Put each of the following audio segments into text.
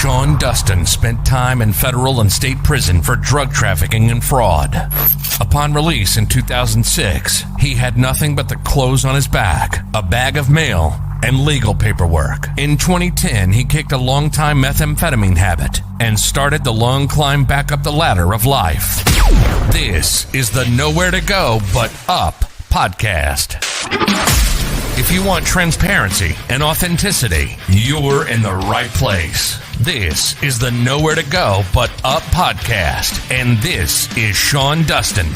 Sean Dustin spent time in federal and state prison for drug trafficking and fraud. Upon release in 2006, he had nothing but the clothes on his back, a bag of mail, and legal paperwork. In 2010, he kicked a long-time methamphetamine habit and started the long climb back up the ladder of life. This is the Nowhere to Go But Up podcast. If you want transparency and authenticity, you're in the right place. This is the Nowhere to Go But Up podcast, and this is Sean Dustin.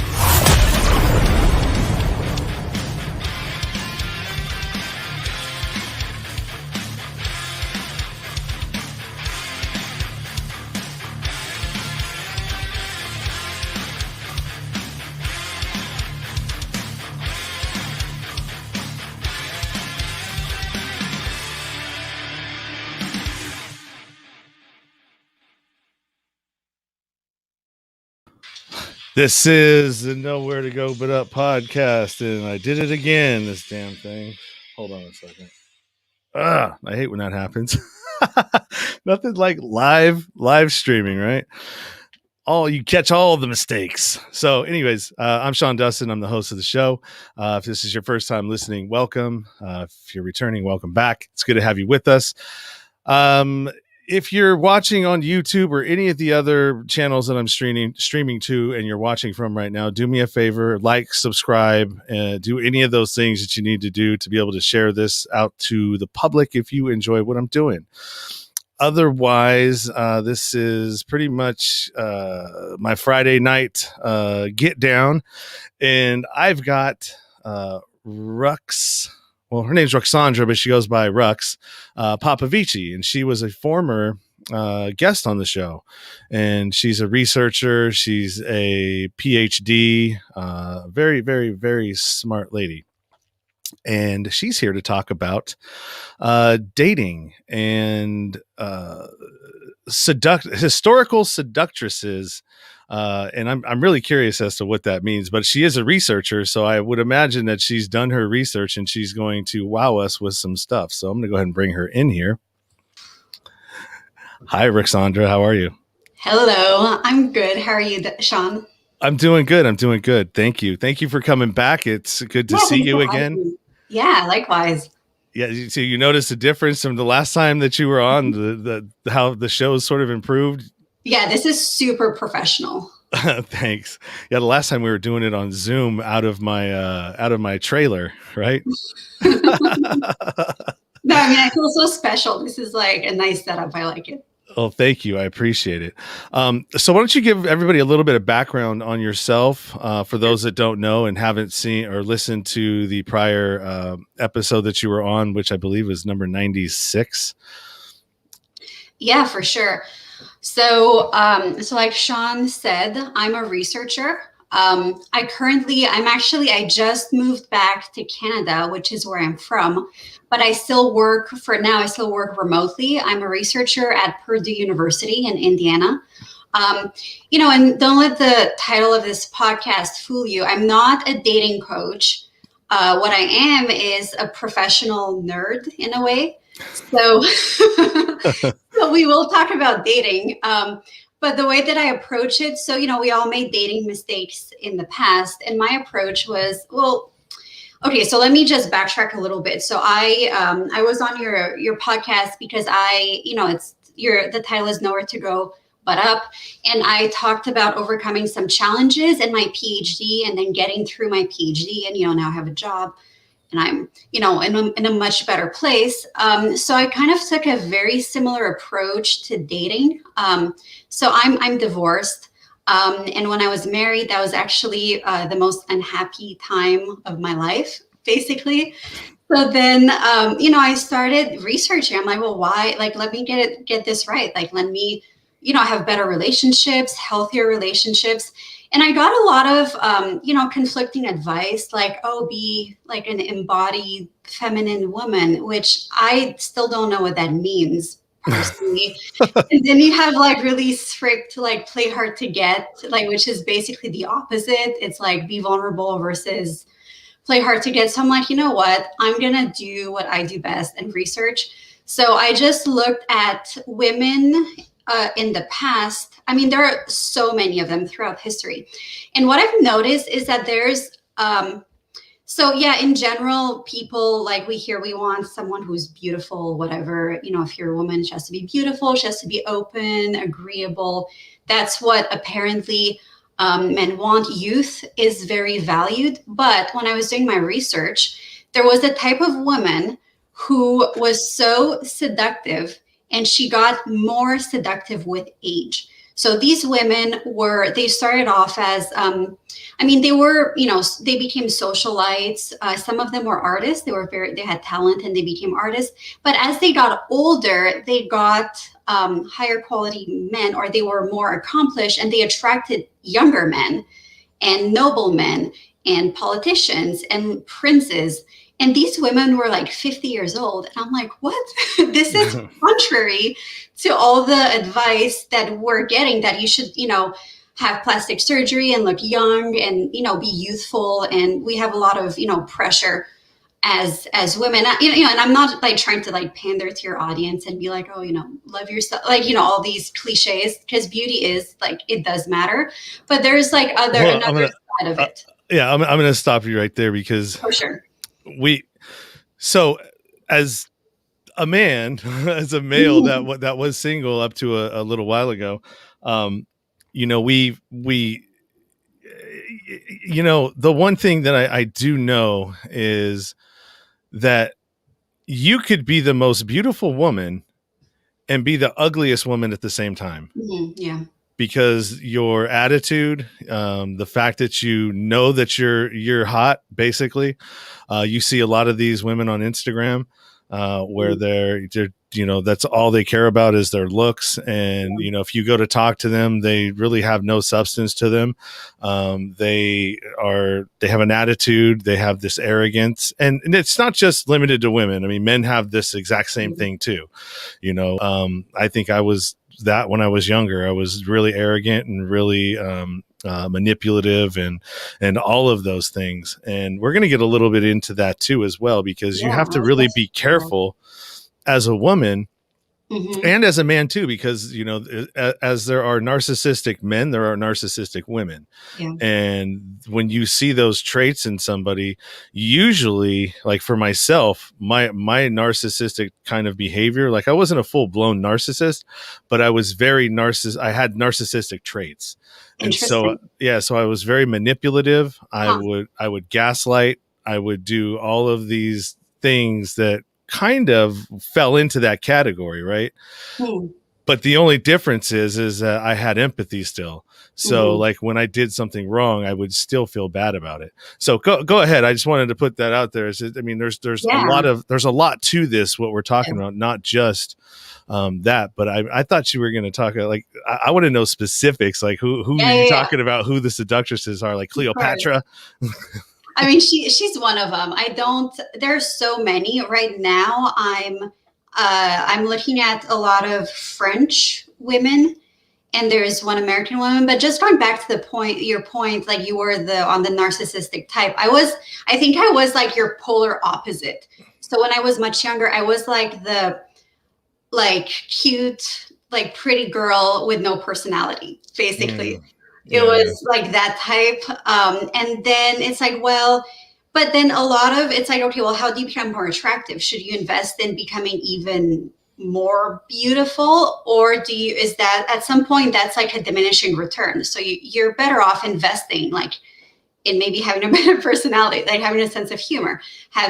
This is the Nowhere to Go But Up podcast, and I did it again, this damn thing. Hold on a second. I hate when that happens. Nothing like live streaming, right? You catch all the mistakes. So anyways, I'm Sean Dustin. I'm the host of the show. If this is your first time listening, welcome. If you're returning, welcome back. It's good to have you with us. If you're watching on YouTube or any of the other channels that I'm streaming to and you're watching from right now, do me a favor, like, subscribe, and do any of those things that you need to do to be able to share this out to the public if you enjoy what I'm doing. Otherwise, this is pretty much my Friday night get down, and I've got Rux. Well, her name's Ruxandra, but she goes by Rux Popovici, and she was a former guest on the show. And she's a researcher. She's a PhD, very, very, very smart lady. And she's here to talk about dating and historical seductresses. And I'm really curious as to what that means, but she is a researcher, so I would imagine that she's done her research and she's going to wow us with some stuff. So I'm going to go ahead and bring her in here. Hi, Ruxandra. How are you? Hello. I'm good. How are you, Sean? I'm doing good. Thank you. Thank you for coming back. It's good to see you again. Yeah, likewise. Yeah, so you noticed a difference from the last time that you were on, the how the show's sort of improved. Yeah, this is super professional. Thanks. Yeah, the last time we were doing it on Zoom out of my trailer, right? No, I mean, I feel so special. This is like a nice setup. I like it. Oh, thank you. I appreciate it. So why don't you give everybody a little bit of background on yourself for those that don't know and haven't seen or listened to the prior episode that you were on, which I believe was number 96. Yeah, for sure. So like Sean said, I'm a researcher. I just moved back to Canada, which is where I'm from, but I still work remotely. I'm a researcher at Purdue University in Indiana. And don't let the title of this podcast fool you. I'm not a dating coach. What I am is a professional nerd in a way. So, so we will talk about dating. But the way that I approach it, so, we all made dating mistakes in the past. And my approach was, okay, so let me just backtrack a little bit. So I was on your podcast because the title is Nowhere to Go But Up. And I talked about overcoming some challenges in my PhD and then getting through my PhD and, now I have a job. And I'm, in a much better place. So I kind of took a very similar approach to dating. So I'm divorced. And when I was married, that was actually the most unhappy time of my life, basically. So then, I started researching. I'm like, well, why? Like, let me get this right. Like, let me, have better relationships, healthier relationships. And I got a lot of, conflicting advice, like, be like an embodied feminine woman, which I still don't know what that means personally. And then you have like really strict, like play hard to get, like, which is basically the opposite. It's like be vulnerable versus play hard to get. So I'm like, you know what? I'm going to do what I do best and research. So I just looked at women in the past. I mean, there are so many of them throughout history. And what I've noticed is that there's, so yeah, in general, people like we want someone who's beautiful, whatever, you know, if you're a woman, she has to be beautiful, she has to be open, agreeable. That's what apparently men want. Youth is very valued. But when I was doing my research, there was a type of woman who was so seductive, and she got more seductive with age. So these women they started off as, they were, you know, they became socialites. Some of them were artists. They had talent and they became artists. But as they got older, they got higher quality men, or they were more accomplished, and they attracted younger men and noblemen and politicians and princes. And these women were like 50 years old. And I'm like, what? This is contrary to all the advice that we're getting, that you should, you know, have plastic surgery and look young and, you know, be youthful. And we have a lot of, you know, pressure as women, you know, and I'm not like trying to like pander to your audience and be like, oh, you know, love yourself, like, you know, all these cliches, because beauty is like, it does matter, but there's like another side of it. I'm going to stop you right there, because for sure. So as a man, as a male that was single up to a little while ago, you know, we, you know, the one thing that I do know is that you could be the most beautiful woman and be the ugliest woman at the same time. Mm-hmm. Yeah. Because your attitude, the fact that you know that you're hot, basically, you see a lot of these women on Instagram where they're you know, that's all they care about is their looks, and you know, if you go to talk to them, they really have no substance to them. They have an attitude, they have this arrogance, and it's not just limited to women. I mean, men have this exact same thing too. You know, I think I was that when I was younger. I was really arrogant and really manipulative and all of those things. And we're going to get a little bit into that too as well, because you have to really be careful as a woman and as a man too, because, you know, as there are narcissistic men, there are narcissistic women. Yeah. And when you see those traits in somebody, usually, like for myself, my narcissistic kind of behavior, like I wasn't a full blown narcissist, but I was very I had narcissistic traits. And so, so I was very manipulative. I would gaslight. I would do all of these things that kind of fell into that category, right? But the only difference is that I had empathy still. So like when I did something wrong, I would still feel bad about it. So go ahead. I just wanted to put that out there. I mean, there's a lot to this, what we're talking about, not just that, but I thought you were going to talk like, I want to know specifics, like who are you talking about, who the seductresses are, like Cleopatra? I mean, she's one of them. There's so many right now. I'm looking at a lot of French women, and there's one American woman. But just going back to your point, like you were on the narcissistic type. I think I was like your polar opposite. So when I was much younger, I was like the cute, like pretty girl with no personality, basically. It was like that type. And then it's like, well, but then a lot of it's like, okay, well, how do you become more attractive? Should you invest in becoming even more beautiful? Or is that at some point that's like a diminishing return? So you're better off investing like in maybe having a better personality, like having a sense of humor,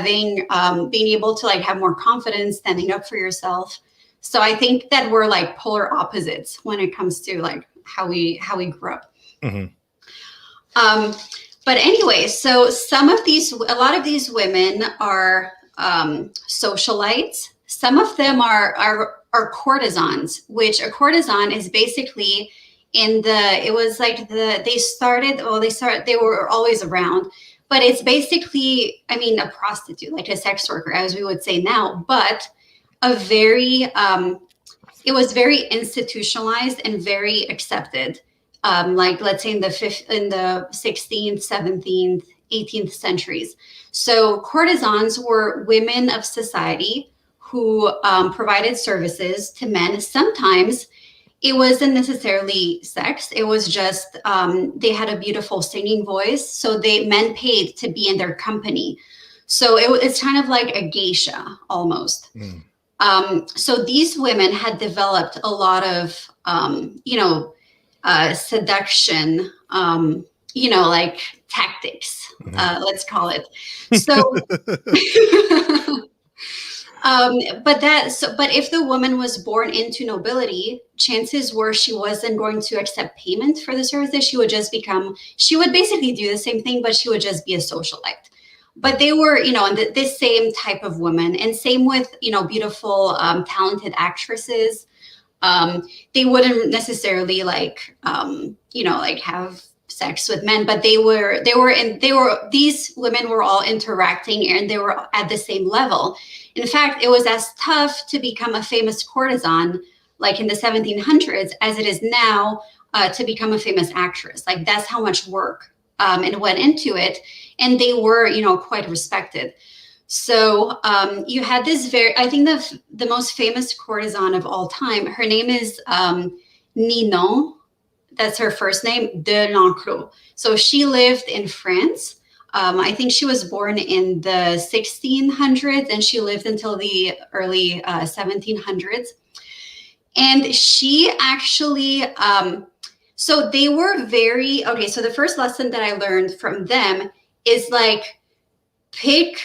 being able to like have more confidence, standing up for yourself. So I think that we're like polar opposites when it comes to like how we grew up. But anyway, so a lot of these women are socialites. Some of them are courtesans, which a courtesan is basically they were always around, but it's basically, I mean, a prostitute, like a sex worker, as we would say now, but it was very institutionalized and very accepted. Like let's say in the 16th, 17th, 18th centuries. So courtesans were women of society who provided services to men. Sometimes it wasn't necessarily sex. It was just they had a beautiful singing voice. So men paid to be in their company. So it's kind of like a geisha almost. So these women had developed a lot of, seduction, like tactics, let's call it. So, but if the woman was born into nobility, chances were she wasn't going to accept payment for the services. She would basically do the same thing, but she would just be a socialite. But they were, this same type of woman, and same with, beautiful, talented actresses. They wouldn't necessarily have sex with men, but these women were all interacting and they were at the same level. In fact, it was as tough to become a famous courtesan, like in the 1700s, as it is now to become a famous actress. Like that's how much work and went into it. And they were, quite respected. So you had this I think the most famous courtesan of all time, her name is Ninon. That's her first name, de L'Enclos. So she lived in France. I think she was born in the 1600s and she lived until the early 1700s. And she actually, so they were okay, so the first lesson that I learned from them is pick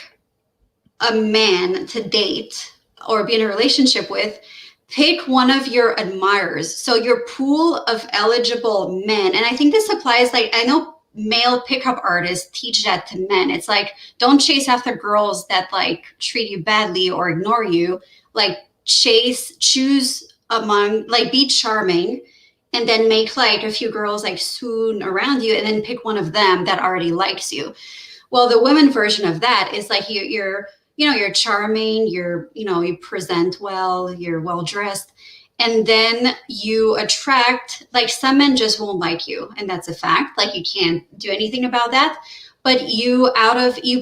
a man to date or be in a relationship with. Pick one of your admirers. So your pool of eligible men, and I think this applies, I know male pickup artists teach that to men. It's don't chase after girls that treat you badly or ignore you. Choose among, be charming, and then make a few girls swoon around you, and then pick one of them that already likes you. Well, the women version of that is you're charming, you present well, you're well dressed, and then you attract, some men just won't like you, and that's a fact. You can't do anything about that. But you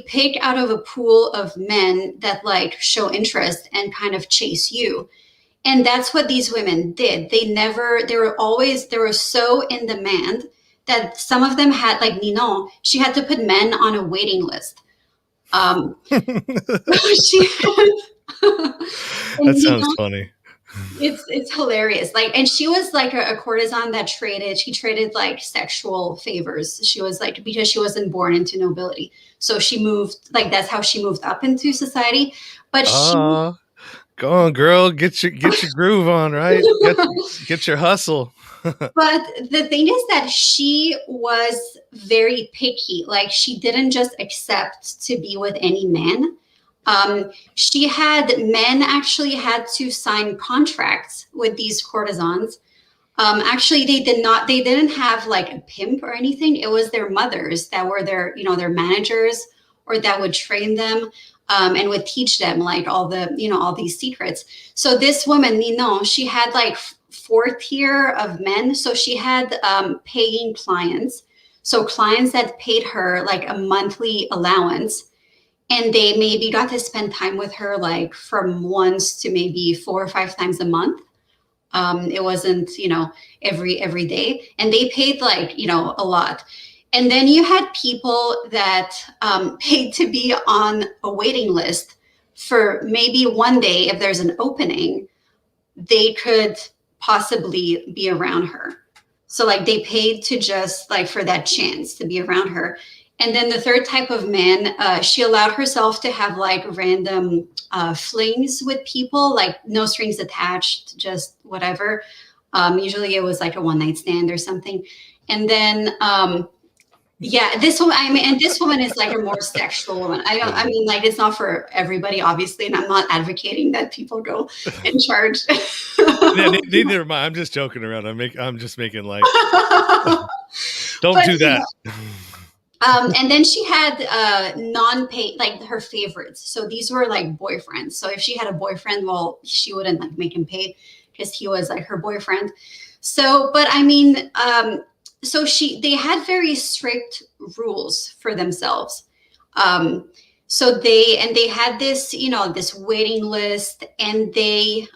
pick out of a pool of men that show interest and kind of chase you. And that's what these women did. They were so in demand that some of them had, Ninon, she had to put men on a waiting list. That sounds funny. It's hilarious. And she was a courtesan that traded sexual favors. She was because she wasn't born into nobility. So she moved, that's how she moved up into society. But go on, girl, get your groove on, right? Get your hustle. But the thing is that she was very picky. She didn't just accept to be with any man. Men actually had to sign contracts with these courtesans. Actually, they didn't have a pimp or anything. It was their mothers that were their managers, or that would train them. And would teach them all these secrets. So this woman, Ninon, she had 4 tier of men. So she had paying clients. So clients that paid her a monthly allowance, and they maybe got to spend time with her from once to maybe 4 or 5 times a month. It wasn't, every day, and they paid a lot. And then you had people that paid to be on a waiting list for maybe one day. If there's an opening, they could possibly be around her. So they paid to just for that chance to be around her. And then the third type of man, she allowed herself to have random flings with people, no strings attached, just whatever. Usually it was a one-night stand or something. And then this woman is a more sexual woman. It's not for everybody, obviously, and I'm not advocating that people go and charge. Yeah, neither am I. I'm just joking around. I'm just making light. Don't do that. And then she had non-paid, her favorites. So these were boyfriends. So if she had a boyfriend, well, she wouldn't make him pay because he was her boyfriend. So, but so they had very strict rules for themselves. Um, they had this, this waiting list, and they,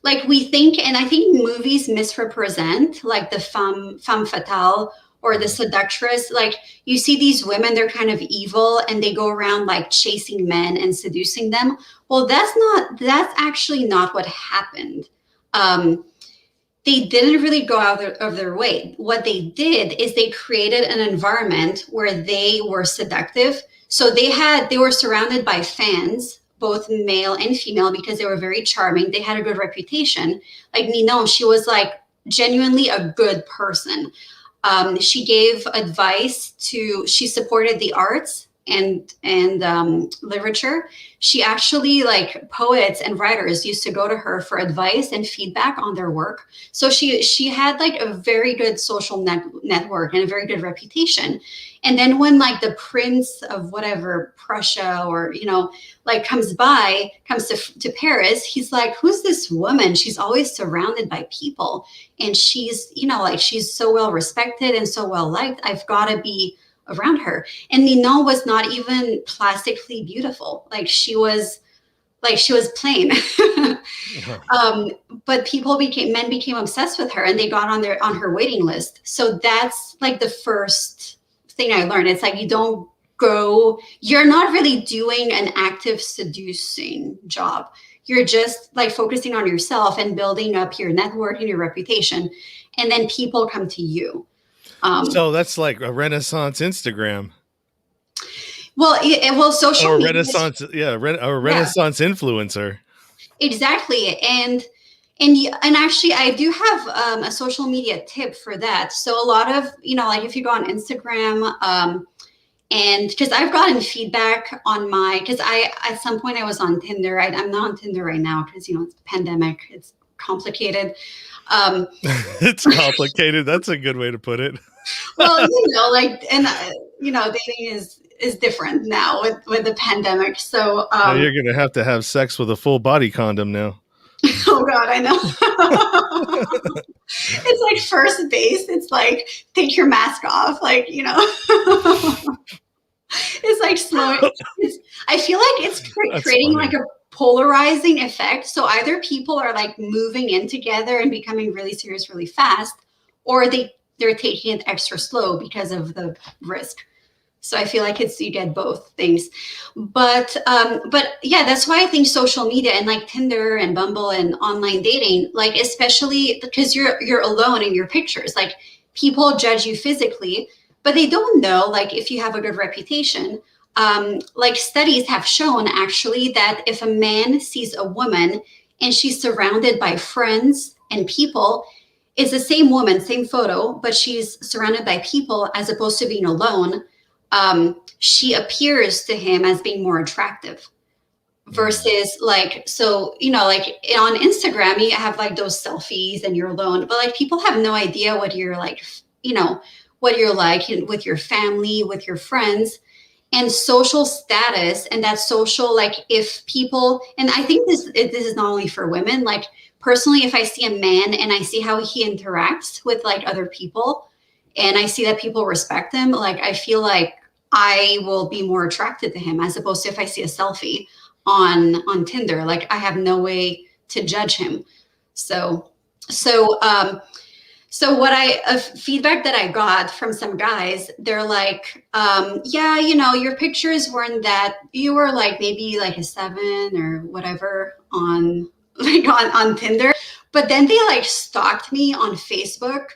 like we think, and I think movies misrepresent like the femme fatale or the seductress. Like you see these women, they're kind of evil and they go around like chasing men and seducing them. Well, that's actually not what happened. They didn't really go out of their way. What they did is they created an environment where they were seductive. So they were surrounded by fans, both male and female, because they were very charming. They had a good reputation. Like Ninon, she was like genuinely a good person. She gave advice she supported the arts and literature. She actually, like, poets and writers used to go to her for advice and feedback on their work. So she had like a very good social network and a very good reputation. And then when like the prince of whatever, Prussia, or like comes to Paris, he's like, who's this woman? She's always surrounded by people, and she's like she's so well respected and so well liked. I've got to be around her. And Ninon was not even plastically beautiful. Like she was plain. But men became obsessed with her, and they got on her waiting list. So that's like the first thing I learned. It's like you're not really doing an active seducing job. You're just like focusing on yourself and building up your network and your reputation, and then people come to you. So that's like a Renaissance Instagram. Well, social or media, Renaissance, or Renaissance influencer. Exactly, and actually, I do have a social media tip for that. So a lot of like if you go on Instagram, and because I've gotten feedback on because at some point I was on Tinder. I'm not on Tinder right now because it's the pandemic. It's complicated. It's complicated. That's a good way to put it. Well, dating is different now with the pandemic. So now you're going to have sex with a full body condom now. Oh God, I know. It's like first base. It's like, take your mask off. Like, it's like slow. I feel like it's creating like a polarizing effect. So either people are like moving in together and becoming really serious really fast, or they're taking it extra slow because of the risk. So I feel like you get both things. But yeah, that's why I think social media and like Tinder and Bumble and online dating, like especially because you're alone in your pictures, like people judge you physically, but they don't know like if you have a good reputation. Like studies have shown actually that if a man sees a woman and she's surrounded by friends and people, it's the same woman, same photo, but she's surrounded by people as opposed to being alone. She appears to him as being more attractive versus like, so, like on Instagram, you have like those selfies and you're alone, but like people have no idea what you're like, what you're like with your family, with your friends. And social status, and that social, like if people, and I think this is not only for women, like personally, if I see a man and I see how he interacts with like other people, and I see that people respect him, like I feel like I will be more attracted to him, as opposed to if I see a selfie on Tinder, like I have no way to judge him. So what feedback that I got from some guys, they're like, yeah, your pictures weren't that, you were like maybe like a 7 or whatever on Tinder. But then they like stalked me on Facebook,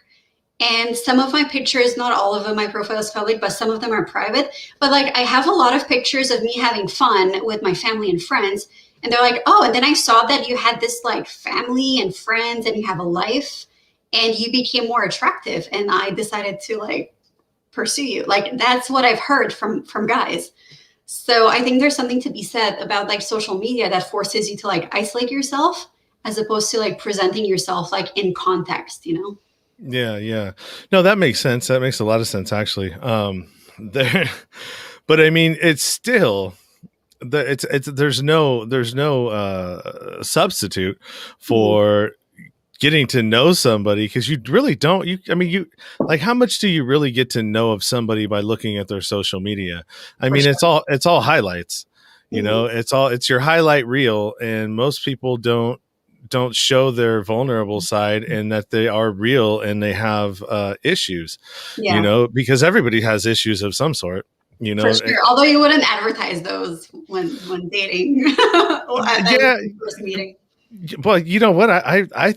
and some of my pictures, not all of them, my profile is public, but some of them are private. But like I have a lot of pictures of me having fun with my family and friends. And they're like, oh, and then I saw that you had this like family and friends and you have a life, and you became more attractive, and I decided to like pursue you. Like that's what I've heard from guys. So I think there's something to be said about like social media that forces you to like isolate yourself as opposed to like presenting yourself like in context, Yeah. No, that makes sense. That makes a lot of sense actually. But I mean, it's still there's no substitute for getting to know somebody, because you really don't, you like, how much do you really get to know of somebody by looking at their social media? I For mean, sure. it's all highlights, Mhm. it's your highlight reel, and most people don't show their vulnerable side, and that they are real and they have issues, Yeah, because everybody has issues of some sort, for eh, sure. Although you wouldn't advertise those when dating, well, at least yeah. the first meeting. But you know what? I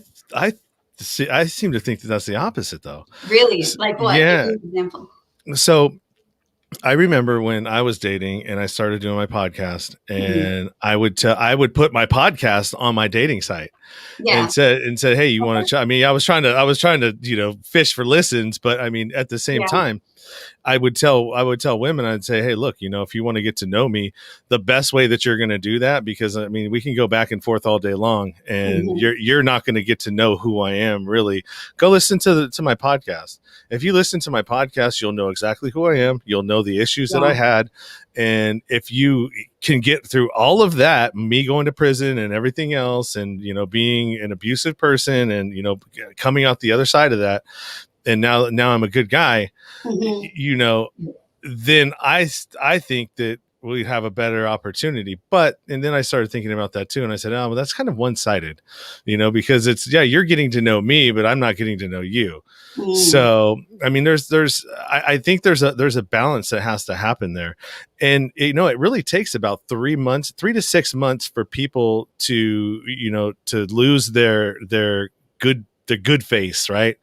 seem to think that that's the opposite, though. Really? Like what? Give Yeah. me an example. So I remember when I was dating and I started doing my podcast, Mhm. and I would put my podcast on my dating site, Yeah. and said, "Hey, you want to?" I mean, I was trying to fish for listens, but I mean, at the same Yeah. time, I would tell women, I'd say, hey, look, if you want to get to know me, the best way that you're going to do that, because I mean, we can go back and forth all day long, and Mhm. you're not going to get to know who I am really. Go listen to my podcast. If you listen to my podcast, you'll know exactly who I am. You'll know the issues that Yeah. I had, and if you can get through all of that, me going to prison and everything else, and being an abusive person, and coming out the other side of that, and now I'm a good guy, Mhm. then I think that we have a better opportunity. But and then I started thinking about that too, and I said, oh, well, that's kind of one sided, because it's, yeah, you're getting to know me, but I'm not getting to know you. Mm. So I mean, I think there's a balance that has to happen there, and it really takes about 3 months, 3 to 6 months for people to to lose their good face, right?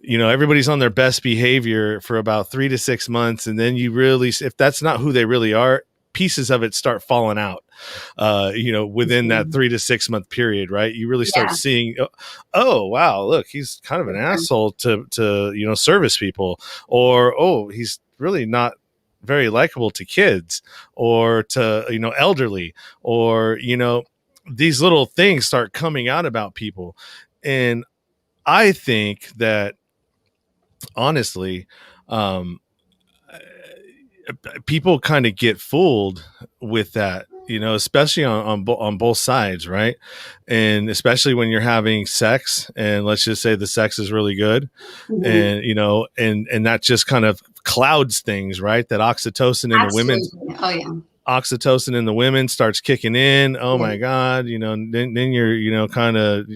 Everybody's on their best behavior for about 3 to 6 months, and then you really, if that's not who they really are, pieces of it start falling out, within that Mhm. 3 to 6 month period, right? You really start Yeah. seeing, oh wow, look, he's kind of For an sure. asshole to service people, or oh, he's really not very likable to kids, or to elderly, or these little things start coming out about people. And I think that, honestly, um, people kind of get fooled with that, especially on both sides, right? And especially when you're having sex, and let's just say the sex is really good, Mhm. and and that just kind of clouds things, right? That Absolutely. Oh yeah. oxytocin in the women starts kicking in. Oh Yeah. my God, then you're, kind of,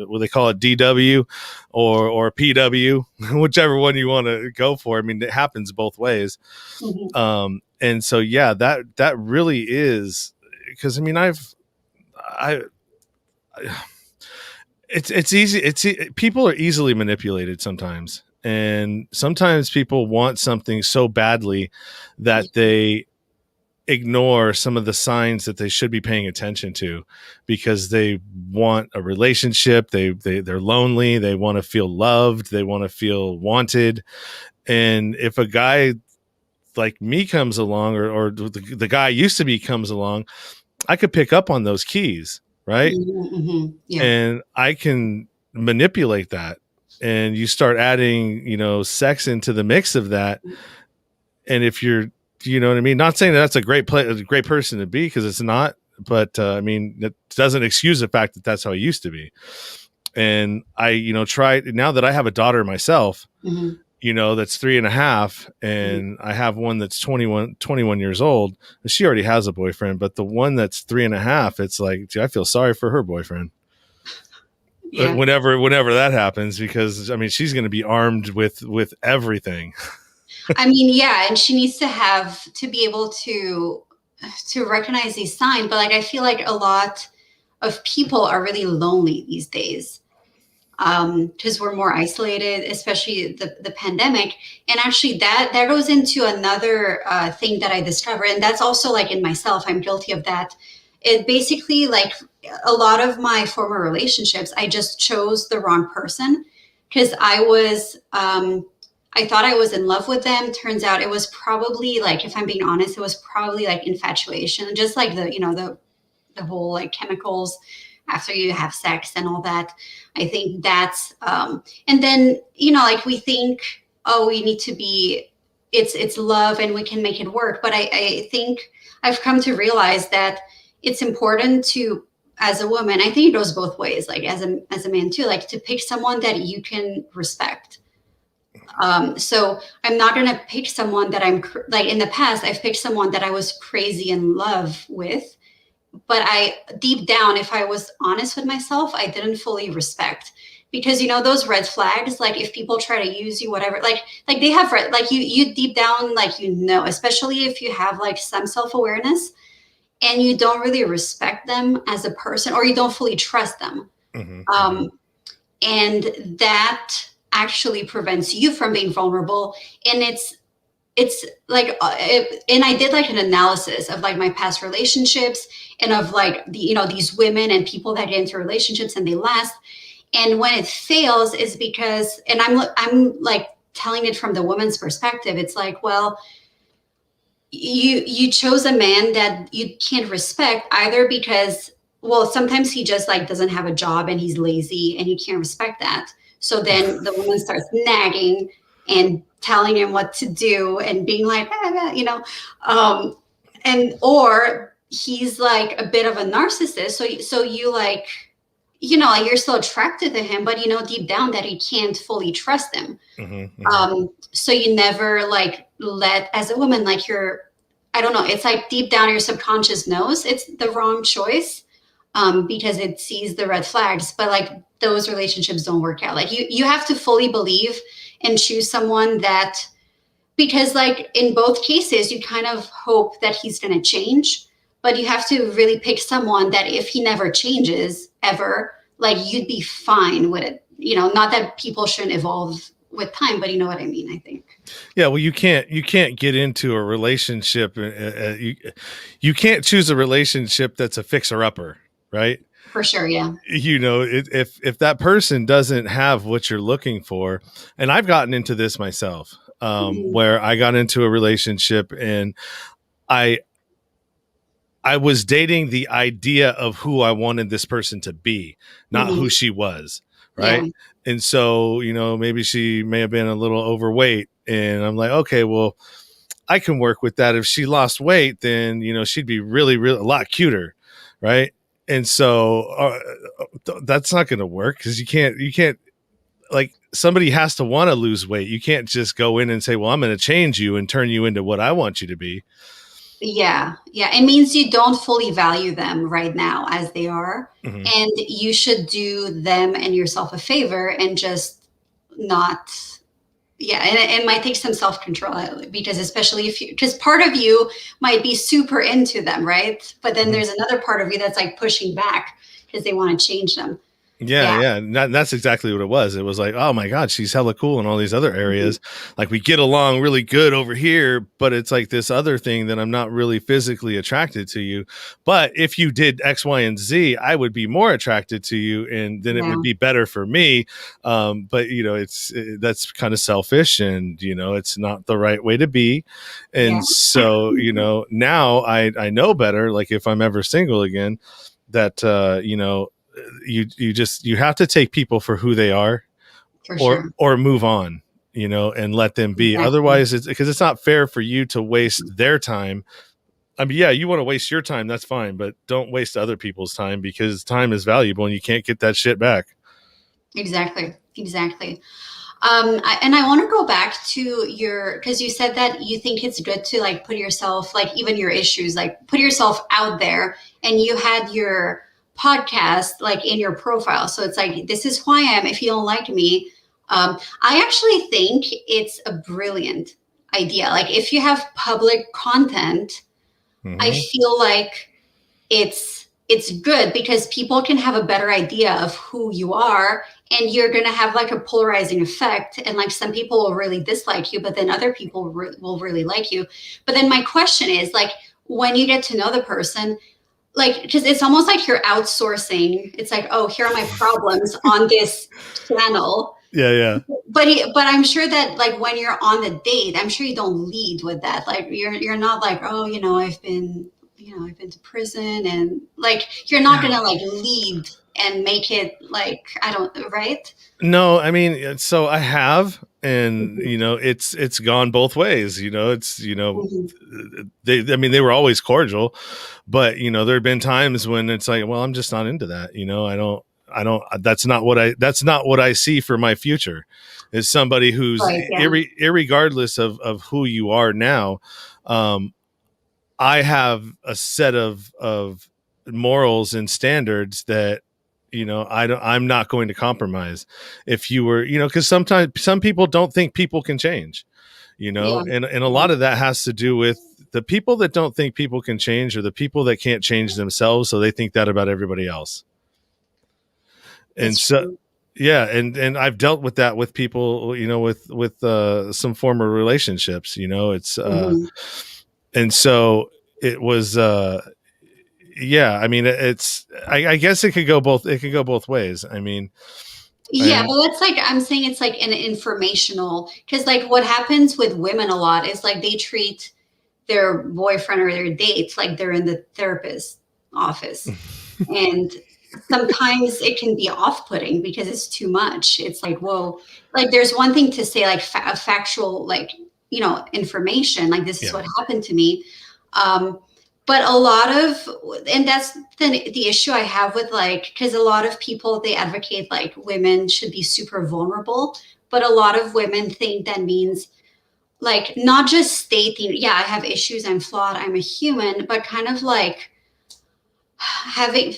what they call it, DW or PW, whichever one you want to go for. I mean, it happens both ways. Mhm. And so, yeah, that really is, because I mean, I, it's easy. People are easily manipulated sometimes. And sometimes people want something so badly that they ignore some of the signs that they should be paying attention to, because they want a relationship. They're lonely. They want to feel loved. They want to feel wanted. And if a guy like me comes along, or the guy I used to be comes along, I could pick up on those keys, right? Mhm. Mhm. Yeah. And I can manipulate that. And you start adding, sex into the mix of that. And if you're, what I mean? Not saying that that's a great person to be, because it's not, but I mean, it doesn't excuse the fact that that's how I used to be. And I, try, now that I have a daughter myself, Mhm. that's 3.5, Mhm. and I have one that's 21 years old. She already has a boyfriend, but the one that's 3.5, it's like, gee, I feel sorry for her boyfriend. Yeah. Whenever that happens, because I mean, she's going to be armed with everything. I mean, yeah, and she needs to have to be able to recognize these signs. But like, I feel like a lot of people are really lonely these days, because we're more isolated, especially the pandemic. And actually, that goes into another thing that I discovered, and that's also like in myself. I'm guilty of that. It basically, like, a lot of my former relationships, I just chose the wrong person, because I thought I was in love with them. Turns out it was probably, like, if I'm being honest, it was probably like infatuation, just like the whole like chemicals after you have sex and all that. I think that's and then, like, we think, oh, we need to be, it's love and we can make it work. But I think I've come to realize that it's important to as a woman, I think it goes both ways, like as a man too, like to pick someone that you can respect. So I'm not going to pick someone that like in the past, I've picked someone that I was crazy in love with, but I deep down, if I was honest with myself, I didn't fully respect, because those red flags, like if people try to use you, whatever, like they have like you deep down, like, especially if you have like some self-awareness and you don't really respect them as a person, or you don't fully trust them. And that actually prevents you from being vulnerable. And it's like, and I did like an analysis of like my past relationships and of like these women and people that get into relationships and they last. And when it fails is because, and I'm like telling it from the woman's perspective. It's like, well, you chose a man that you can't respect, either because, well, sometimes he just like doesn't have a job and he's lazy and you can't respect that. So then the woman starts nagging and telling him what to do and being like, and or he's like a bit of a narcissist. So you like, like you're still attracted to him, but deep down that you can't fully trust him. So you never like as a woman, like I don't know, it's like deep down your subconscious knows it's the wrong choice, because it sees the red flags, but like those relationships don't work out. Like you have to fully believe and choose someone that, because like in both cases, you kind of hope that he's going to change, but you have to really pick someone that if he never changes ever, like you'd be fine with it. Not that people shouldn't evolve with time, but you know what I mean, I think. Yeah, well, you can't get into a relationship. You can't choose a relationship that's a fixer-upper, right? For sure, yeah. If that person doesn't have what you're looking for, and I've gotten into this myself, where I got into a relationship and I was dating the idea of who I wanted this person to be, not who she was, right? Yeah. And so, maybe she may have been a little overweight, and I'm like, okay, well, I can work with that. If she lost weight, then, she'd be really, really a lot cuter, right? And so that's not going to work, because you can't like, somebody has to want to lose weight. You can't just go in and say, well, I'm going to change you and turn you into what I want you to be. Yeah. It means you don't fully value them right now as they are. And you should do them and yourself a favor and just not. Yeah. And it might take some self-control, because especially because part of you might be super into them, right? But then there's another part of you that's like pushing back because they want to change them. Yeah. That's exactly what it was. It was like, oh my God, she's hella cool in all these other areas. Like we get along really good over here, but it's like this other thing that I'm not really physically attracted to you. But if you did X, Y, and Z, I would be more attracted to you, and then it would be better for me. But that's kind of selfish, and it's not the right way to be. And so now I know better. Like if I'm ever single again, that you have to take people for who they are, or move on, and let them be. Exactly. Otherwise, it's not fair for you to waste their time. I mean, yeah, you want to waste your time, that's fine, but don't waste other people's time, because time is valuable and you can't get that shit back. Exactly. I want to go back to because you said that you think it's good to like put yourself, like even your issues, like put yourself out there, and you had your podcast like in your profile. So it's like, this is who I am. If you don't like me, I actually think it's a brilliant idea. Like if you have public content, I feel like it's good, because people can have a better idea of who you are, and you're going to have like a polarizing effect. And like some people will really dislike you, but then other people will really like you. But then my question is, like, when you get to know the person, like, because it's almost like you're outsourcing. It's like, oh, here are my problems on this channel. Yeah. But I'm sure that like when you're on the date, I'm sure you don't lead with that. Like you're not like, oh, I've been, I've been to prison, and like, you're not gonna like lead and make it like, I don't, right? No, I mean, so I have, and Mhm. it's gone both ways. It's Mhm. I mean, they were always cordial, but there have been times when it's like, well, I'm just not into that. I don't. That's not what I see for my future. Is somebody who's Right, yeah. irregardless of who you are now. I have a set of morals and standards that I'm not going to compromise. If you were, because sometimes some people don't think people can change, Yeah. and a lot of that has to do with the people that don't think people can change, or the people that can't change themselves, so they think that about everybody else. And That's so, true. yeah, and I've dealt with that with people, with some former relationships. It's Mhm. and so it was. Yeah, I mean, I guess it could go both. It could go both ways. I mean, Yeah, and but that's like, I'm saying it's like an informational, because like what happens with women a lot is like they treat their boyfriend or their dates like they're in the therapist office. And sometimes it can be off-putting because it's too much. It's like, whoa, like there's one thing to say like a factual, like, information, like this is yeah, what happened to me. Um, but a lot of, and that's the issue I have with, like, because a lot of people, they advocate like women should be super vulnerable, but a lot of women think that means like not just stating, yeah, I have issues, I'm flawed, I'm a human, but kind of like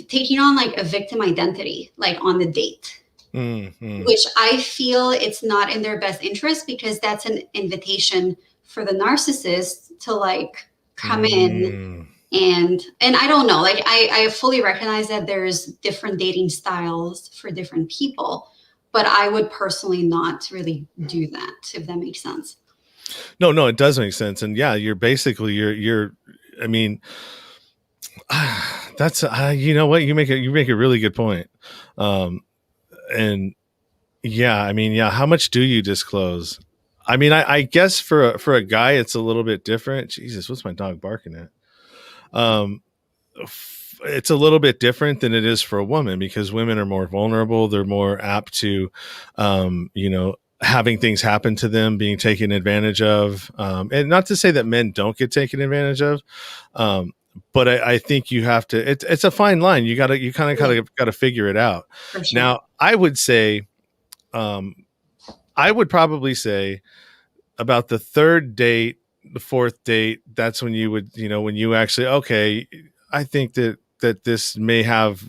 taking on like a victim identity, like on the date, mm-hmm. which I feel it's not in their best interest, because that's an invitation for the narcissist to like come in. Mm. And I don't know, like I fully recognize that there's different dating styles for different people, but I would personally not really do that, if that makes sense. No, it does make sense, and yeah, you're basically you're. I mean, that's you know what, you make a really good point, um, and yeah, I mean, yeah, how much do you disclose? I mean, I guess for a guy, it's a little bit different. Jesus, what's my dog barking at? Um, it's a little bit different than it is for a woman, because women are more vulnerable. They're more apt to, having things happen to them, being taken advantage of. And not to say that men don't get taken advantage of, um, but I think you have to. It's a fine line. You kind of Yeah, got to figure it out. for sure. Now, I would say, um, I would probably say about the third date, the fourth date, that's when you would, when you actually, okay, I think that this may have,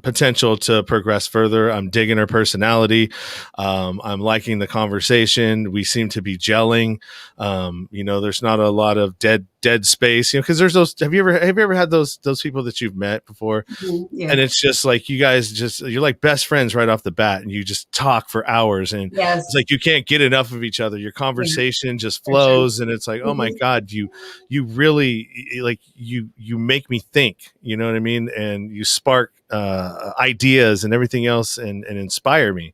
potential to progress further. I'm digging her personality. I'm liking the conversation. We seem to be gelling. There's not a lot of dead space, because there's those. Have you ever had those people that you've met before? Mhm, yeah. And it's just like you guys you're like best friends right off the bat, and you just talk for hours, and it's Yes. like you can't get enough of each other. Your Yeah, conversation just for sure. flows, and it's like, oh my Mhm. God, you really, like, you make me think, you know what I mean? And you spark ideas and everything else, and inspire me.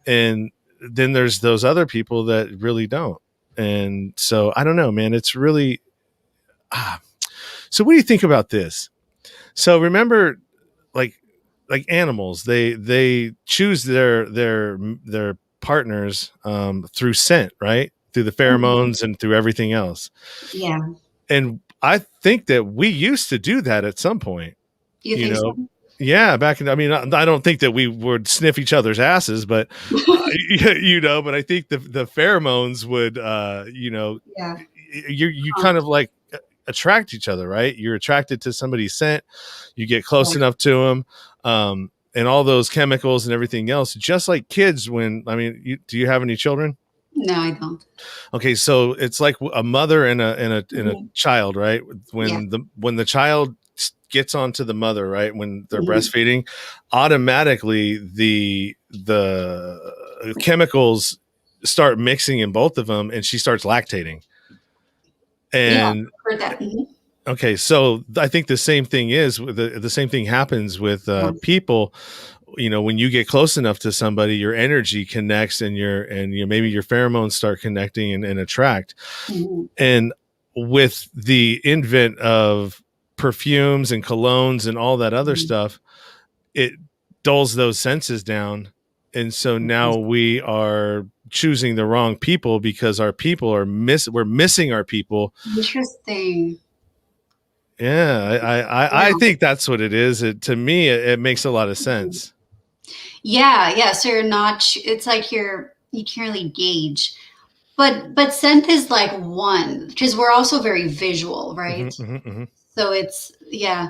And then there's those other people that really don't. And so I don't know, man, it's really ah. So what do you think about this? So remember, like animals, they choose their partners, through scent, right, through the Mhm. pheromones and through everything else. Yeah. And I think that we used to do that at some point, You you think know. so? Yeah, back in, I mean, I don't think that we would sniff each other's asses, but but I think the pheromones would, Yeah. you Huh. kind of like attract each other, right? You're attracted to somebody's scent, you get Yeah. close enough to them, and all those chemicals and everything else. Just like kids, when, I mean, do you have any children? No, I don't. Okay, so it's like a mother and a Mhm. child, right? Yeah. When the child gets onto the mother, right, when they're Mhm. breastfeeding, automatically the chemicals start mixing in both of them, and she starts lactating. Yeah, And I've heard that. Mhm. okay, so I think the same thing is with the same thing happens with Yeah. people. When you get close enough to somebody, your energy connects, and maybe your pheromones start connecting and attract. Mhm. And with the invent of perfumes and colognes and all that other stuff, it dulls those senses down. And so now we are choosing the wrong people because our people are we're missing our people. Interesting. Yeah, I think that's what it is. To me, it makes a lot of sense. Yeah. So you're not, it's like you can't really gauge. But scent is like one, because we're also very visual, right? So it's, yeah.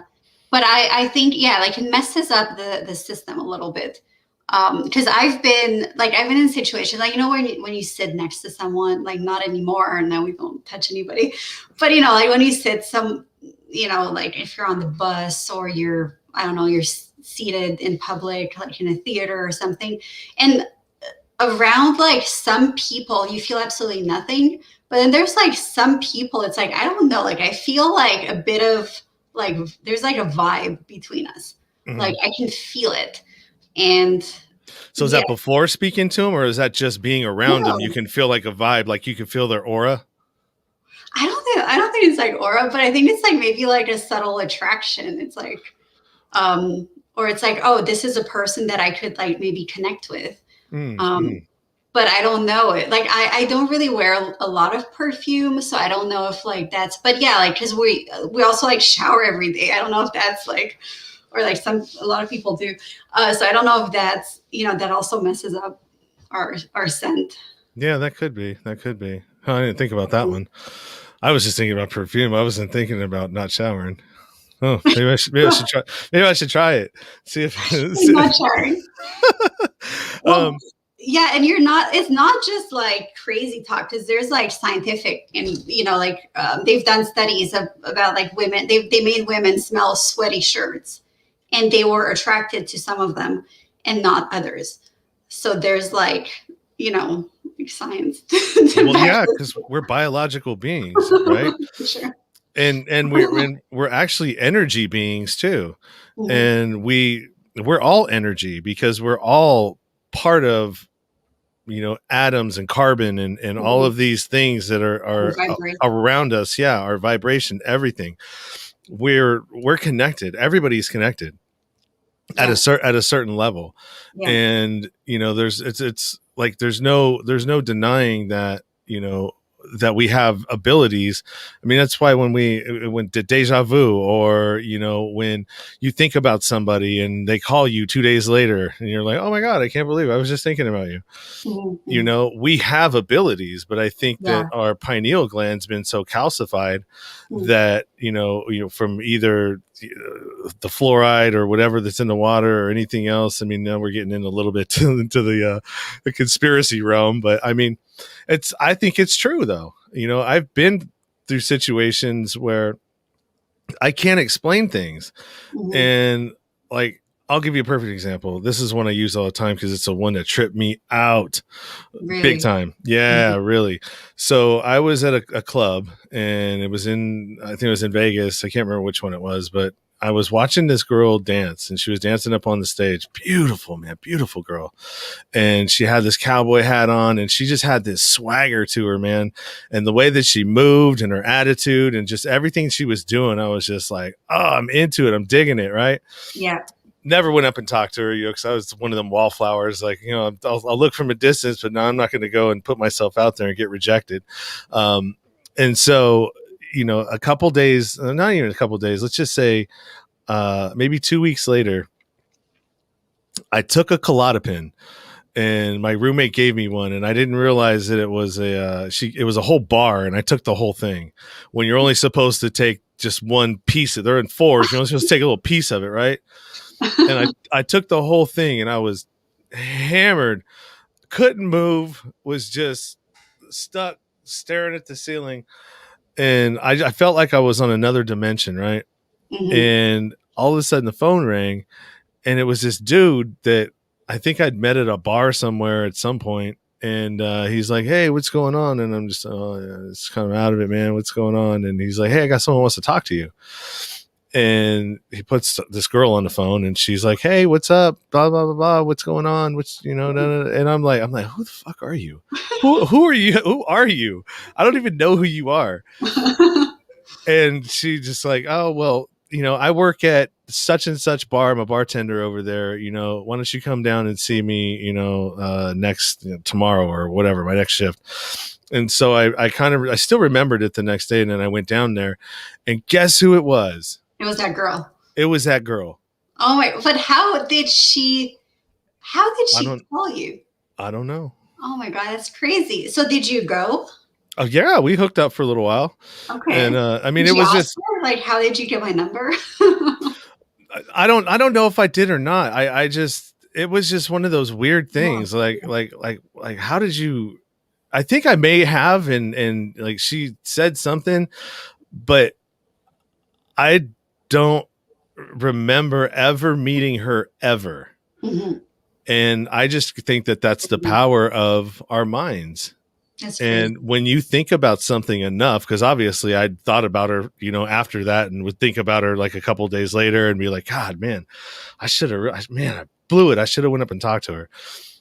But I think, yeah, like it messes up the system a little bit. Because I've been in situations like, when you sit next to someone, like not anymore, now we don't touch anybody, but like when you sit like if you're on the bus or you're seated in public, like in a theater or something, and around like some people you feel absolutely nothing, but then there's like some people, it's like, I don't know, like I feel like a bit of like there's like a vibe between us. Like I can feel it. And so is that before speaking to them, or is that just being around them? You can feel like a vibe, like you can feel their aura. I don't think it's like aura, but I think it's like maybe like a subtle attraction. It's like or it's like, oh, this is a person that I could like maybe connect with. But I don't know it. Like I don't really wear a lot of perfume, so I don't know if like that's. But yeah, like because we also like shower every day. I don't know if that's like, or like a lot of people do. So I don't know if that's that also messes up our scent. Yeah, that could be. I didn't think about that one. I was just thinking about perfume. I wasn't thinking about not showering. Oh, maybe I should try. Maybe I should try it. See if not showering. Well, yeah, and it's not just like crazy talk, because there's like scientific and they've done studies about like women. They made women smell sweaty shirts, and they were attracted to some of them and not others. So there's like science. Well, yeah, because we're biological beings, right? Sure. And we're actually energy beings too, and we're all energy because we're all part of atoms and carbon and all of these things that are around us. Yeah, our vibration, everything. We're connected. Everybody's connected at a certain level, and it's like there's no denying that that we have abilities. I mean, that's why when the deja vu, or when you think about somebody and they call you 2 days later and you're like, oh my God, I can't believe I was just thinking about you. We have abilities, but I think that our pineal gland's been so calcified that from either the fluoride or whatever that's in the water or anything else. I mean, now we're getting in a little bit into the conspiracy realm, but I mean, I think it's true though. I've been through situations where I can't explain things. And like, I'll give you a perfect example. This is one I use all the time because it's the one that tripped me out big time. Yeah, really. So I was at a club, and I think it was in Vegas. I can't remember which one it was, but I was watching this girl dance, and she was dancing up on the stage. Beautiful, man. Beautiful girl. And she had this cowboy hat on, and she just had this swagger to her, man. And the way that she moved and her attitude and just everything she was doing, I was just like, oh, I'm into it. I'm digging it. Right. Yeah. Never went up and talked to her, because I was one of them wallflowers. Like, I'll look from a distance, but now I'm not going to go and put myself out there and get rejected. And so, a couple days, not even a couple days, let's just say maybe 2 weeks later, I took a Klonopin, and my roommate gave me one, and I didn't realize that it was it was a whole bar, and I took the whole thing when you're only supposed to take just one piece. They're in fours. You're only supposed to take a little piece of it, right? And I took the whole thing, and I was hammered, couldn't move, was just stuck staring at the ceiling. And I felt like I was on another dimension, right? And all of a sudden the phone rang, and it was this dude that I think I'd met at a bar somewhere at some point. And he's like, hey, what's going on? And I'm just, it's kind of out of it, man. What's going on? And he's like, hey, I got someone who wants to talk to you. And he puts this girl on the phone, and she's like, "Hey, what's up? Blah blah blah blah. What's going on? What's da, da, da." And I'm like, who the fuck are you? Who are you? Who are you? I don't even know who you are. And she just like, "Oh well, I work at such and such bar. I'm a bartender over there. Why don't you come down and see me? Next tomorrow or whatever, my next shift." And so I still remembered it the next day, and then I went down there, and guess who it was? It was that girl. It was that girl. Oh my! But how did she call you? I don't know. Oh my God, that's crazy. So did you go? Oh yeah, we hooked up for a little while. Okay. And I mean, did it was just her? Like, how did you get my number? I don't know if I did or not. It was just one of those weird things. Like how did you? I think I may have, and like she said something, but I don't remember ever meeting her ever. Mm-hmm. And I just think that that's the power of our minds. That's crazy. And when you think about something enough, because obviously I'd thought about her, after that, and would think about her like a couple of days later and be like, God, man, I blew it. I should have went up and talked to her,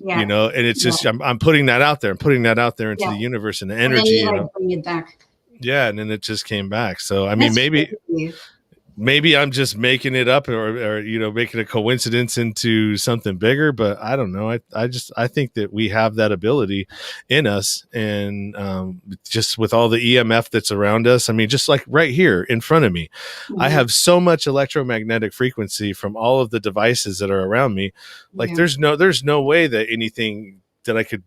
and it's just, I'm putting that out there. I'm putting that out there into the universe and the energy. And then you bring it back. Yeah. And then it just came back. So, I mean, maybe I'm just making it up or making a coincidence into something bigger, but I don't know. I think that we have that ability in us, and just with all the EMF that's around us. I mean, just like right here in front of me, I have so much electromagnetic frequency from all of the devices that are around me. Like there's no way that anything that I could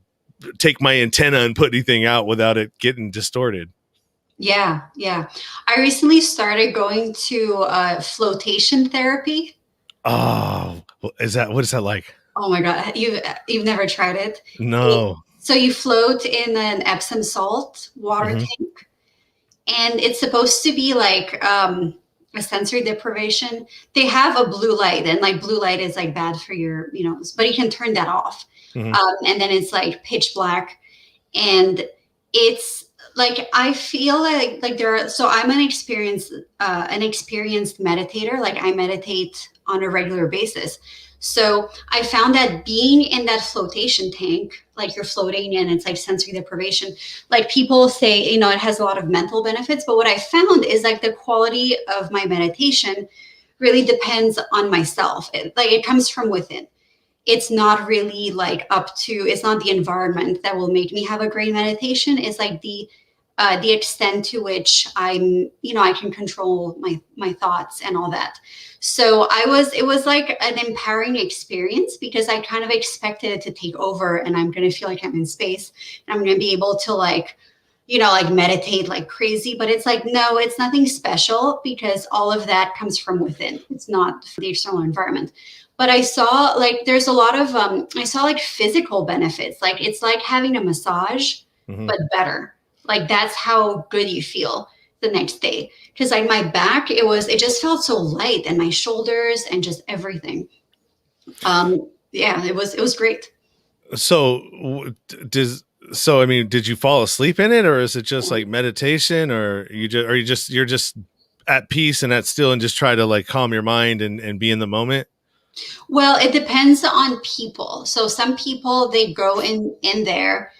take my antenna and put anything out without it getting distorted. Yeah. I recently started going to flotation therapy. Oh, what is that like? Oh my God, you've never tried it? No. So you float in an Epsom salt water tank, and it's supposed to be like a sensory deprivation. They have a blue light, and like blue light is like bad for your, but you can turn that off. And then it's like pitch black, and it's like, I feel like so I'm an experienced meditator. Like I meditate on a regular basis. So I found that being in that flotation tank, like you're floating and it's like sensory deprivation, like people say, it has a lot of mental benefits. But what I found is like the quality of my meditation really depends on myself. It comes from within. It's not really like it's not the environment that will make me have a great meditation. It's like the extent to which I can control my thoughts and all that. So it was like an empowering experience, because I kind of expected it to take over and I'm going to feel like I'm in space and I'm going to be able to like meditate like crazy. But it's like, no, it's nothing special, because all of that comes from within. It's not the external environment. But I saw like there's a lot of I saw like physical benefits. Like it's like having a massage, but better. Like that's how good you feel the next day. Because like my back, it just felt so light, and my shoulders and just everything. It was great. So did you fall asleep in it, or is it just like meditation, or you're just at peace and at still and just try to like calm your mind and be in the moment? Well, it depends on people. So some people, they go in there,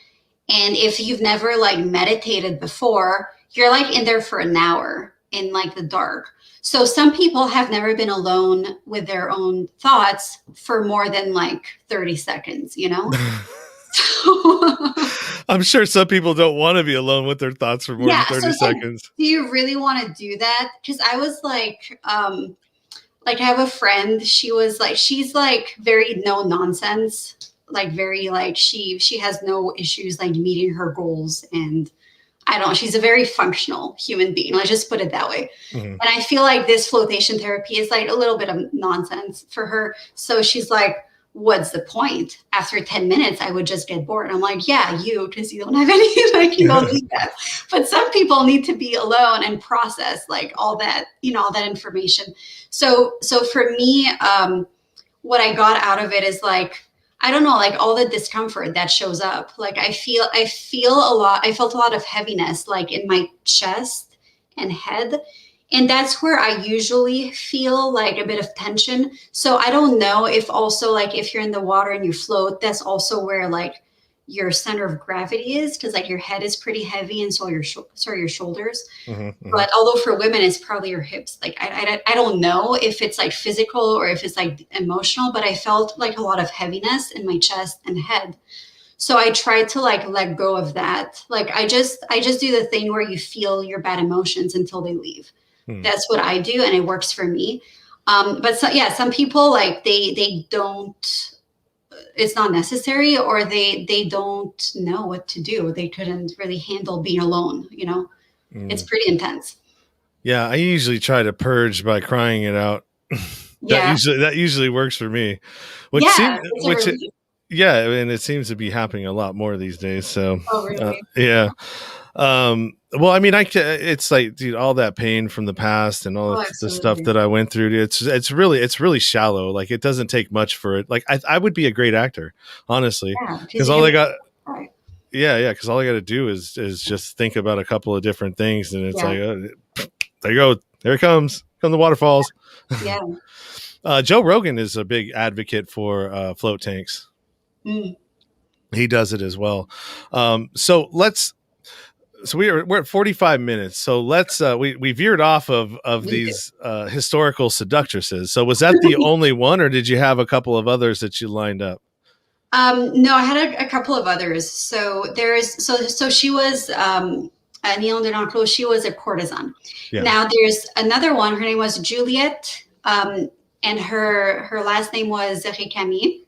and if you've never like meditated before, you're like in there for an hour in like the dark. So some people have never been alone with their own thoughts for more than like 30 seconds, I'm sure some people don't want to be alone with their thoughts for more than 30 seconds. Do you really want to do that? Because I was like I have a friend, she's like very no nonsense, like very like she has no issues like meeting her goals, and she's a very functional human being. Let's just put it that way. And I feel like this flotation therapy is like a little bit of nonsense for her. So she's like, what's the point? After 10 minutes, I would just get bored. And I'm like, yeah, because you don't have any, like, you don't need that. But some people need to be alone and process like all that, all that information. So for me, what I got out of it is like, I don't know, like all the discomfort that shows up. Like I felt a lot of heaviness like in my chest and head. And that's where I usually feel like a bit of tension. So I don't know if also like if you're in the water and you float, that's also where like your center of gravity is, because like your head is pretty heavy and so your shoulders. But although for women it's probably your hips. Like I don't know if it's like physical or if it's like emotional, but I felt like a lot of heaviness in my chest and head. So I tried to like let go of that. Like I just do the thing where you feel your bad emotions until they leave. That's what I do, and it works for me. But so, yeah, some people like they don't. It's not necessary, or they don't know what to do. They couldn't really handle being alone. You know, it's pretty intense. Yeah, I usually try to purge by crying it out. That usually works for me. Yeah, and it seems to be happening a lot more these days. So, really? Yeah. Well, I mean, it's like, dude, all that pain from the past and all the stuff that I went through. It's really shallow. Like, it doesn't take much for it. Like, I would be a great actor, honestly, because all I got. Right. Yeah, because all I got to do is just think about a couple of different things, and it's like, there you go, there it comes, come the waterfalls. Yeah. Joe Rogan is a big advocate for float tanks. He does it as well. So we're at 45 minutes. So let's we veered off of these historical seductresses. So was that the only one, or did you have a couple of others that you lined up? No, I had a couple of others. So so she was Neil Denaclo. She was a courtesan. Yeah. Now there's another one. Her name was Juliette, and her last name was Récamier.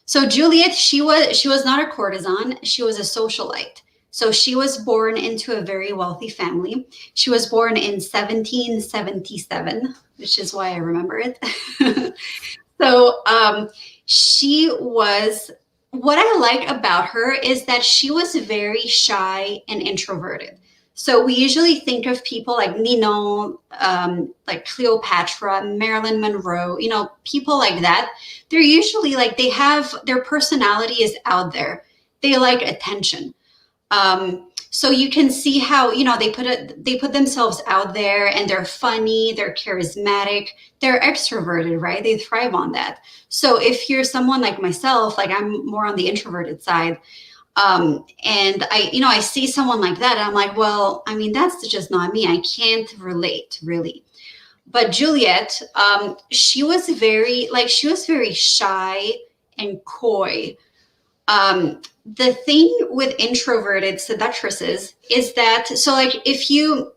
So Juliette, she was not a courtesan. She was a socialite. So she was born into a very wealthy family. She was born in 1777, which is why I remember it. So what I like about her is that she was very shy and introverted. So we usually think of people like Ninon, like Cleopatra, Marilyn Monroe, you know, people like that. They're usually like, their personality is out there. They like attention. So you can see how, you know, they put themselves out there, and they're funny, they're charismatic, they're extroverted, right? They thrive on that. So if you're someone like myself, like I'm more on the introverted side, and I see someone like that, and I'm like, well, I mean, that's just not me. I can't relate, really. But Juliette, she was very shy and coy. The thing with introverted seductresses is that, so like if you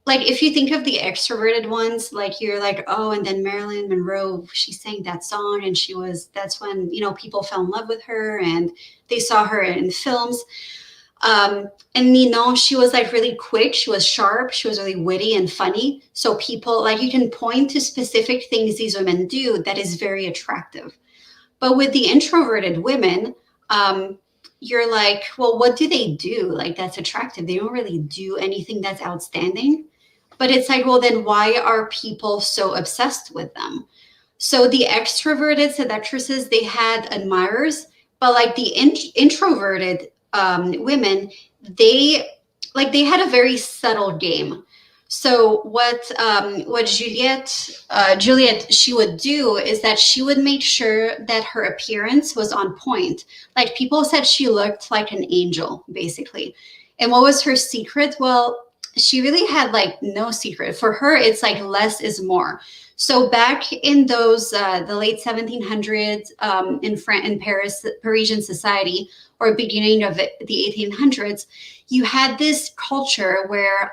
think of the extroverted ones, like you're like, oh, and then Marilyn Monroe, she sang that song, and that's when, you know, people fell in love with her and they saw her in films. And Ninon, she was like really quick, she was sharp, she was really witty and funny. So people, like, you can point to specific things these women do that is very attractive. But with the introverted women, you're like, well, what do they do? Like, that's attractive. They don't really do anything that's outstanding. But it's like, well, then why are people so obsessed with them? So the extroverted seductresses, they had admirers, but like the introverted women, they had a very subtle game. So what Juliette she would do is that she would make sure that her appearance was on point. Like, people said she looked like an angel, basically. And what was her secret? Well, she really had like no secret. For her, it's like less is more. So back in those the late 1700s in Paris, Parisian society, or beginning of the 1800s, you had this culture where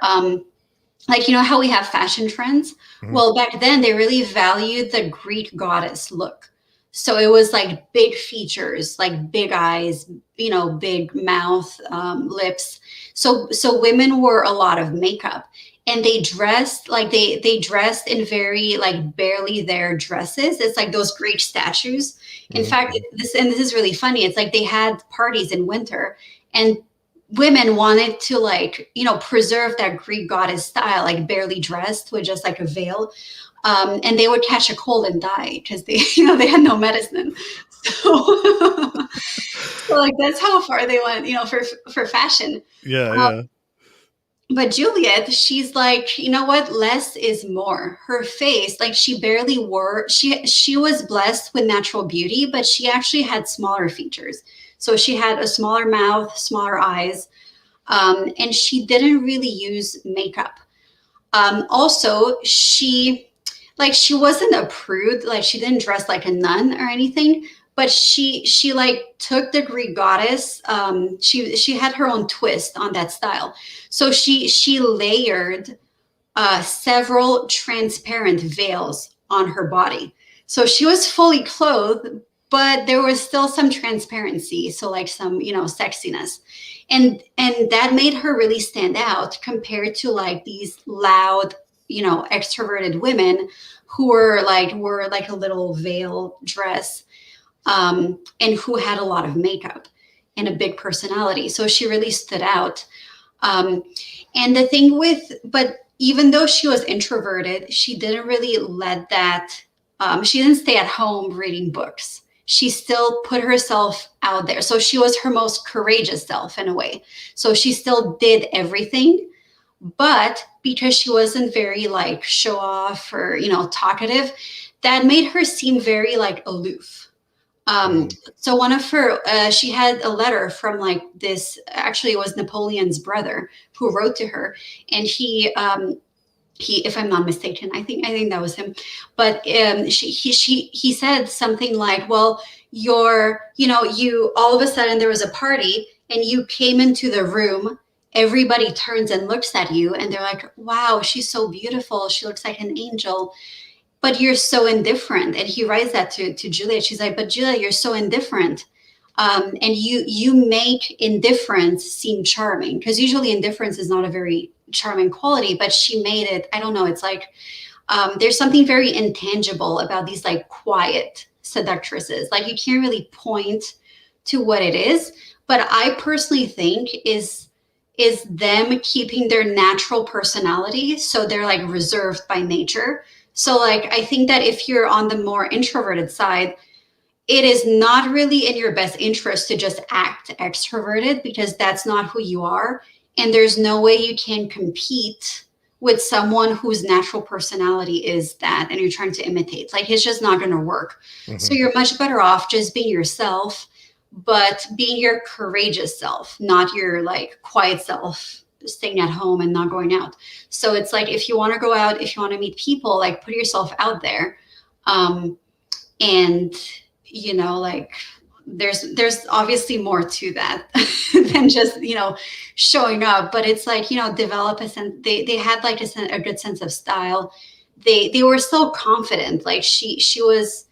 like, you know how we have fashion trends? Mm-hmm. Well, back then they really valued the Greek goddess look. So it was like big features, like big eyes, you know, big mouth, lips. So women wore a lot of makeup, and they dressed like they dressed in very like barely there dresses. It's like those Greek statues. In mm-hmm. fact, this is really funny. It's like they had parties in winter, and women wanted to, like, you know, preserve that Greek goddess style, like barely dressed with just like a veil. And they would catch a cold and die because they had no medicine. So, so like that's how far they went, you know, for fashion. Yeah. But Juliet, she's like, you know what? Less is more. Her face, like she barely wore, she was blessed with natural beauty, but she actually had smaller features. So she had a smaller mouth, smaller eyes, and she didn't really use makeup. Also, she wasn't a prude, like she didn't dress like a nun or anything, but she like took the Greek goddess. She had her own twist on that style. So she layered several transparent veils on her body. So she was fully clothed, but there was still some transparency. So like some, sexiness. And that made her really stand out compared to like these loud, extroverted women who were like a little veil dress, and who had a lot of makeup and a big personality. So she really stood out. Um, and the thing but even though she was introverted, she didn't really let that, she didn't stay at home reading books. She still put herself out there. So she was her most courageous self in a way. So she still did everything, but because she wasn't very like show off or, talkative, that made her seem very like aloof. So one of her, she had a letter from like this, actually it was Napoleon's brother who wrote to her. And he, if I'm not mistaken, I think that was him. But he said something like, well, you all of a sudden there was a party and you came into the room, everybody turns and looks at you and they're like, wow, she's so beautiful, she looks like an angel, but you're so indifferent. And he writes that to Juliet. She's like, but Juliet, you're so indifferent. And you make indifference seem charming, because usually indifference is not a very charming quality, but she made it, I don't know, it's like, there's something very intangible about these like quiet seductresses. Like you can't really point to what it is, but I personally think is them keeping their natural personality. So they're like reserved by nature. So like, I think that if you're on the more introverted side, it is not really in your best interest to just act extroverted, because that's not who you are. And there's no way you can compete with someone whose natural personality is that and you're trying to imitate. Like it's just not going to work. Mhm. So you're much better off just being yourself, but being your courageous self, not your like quiet self staying at home and not going out. So it's like, if you want to go out, if you want to meet people, like put yourself out there. And like there's obviously more to that than just showing up, but it's like develop a sense. They had like a good sense of style. They were so confident, like she was,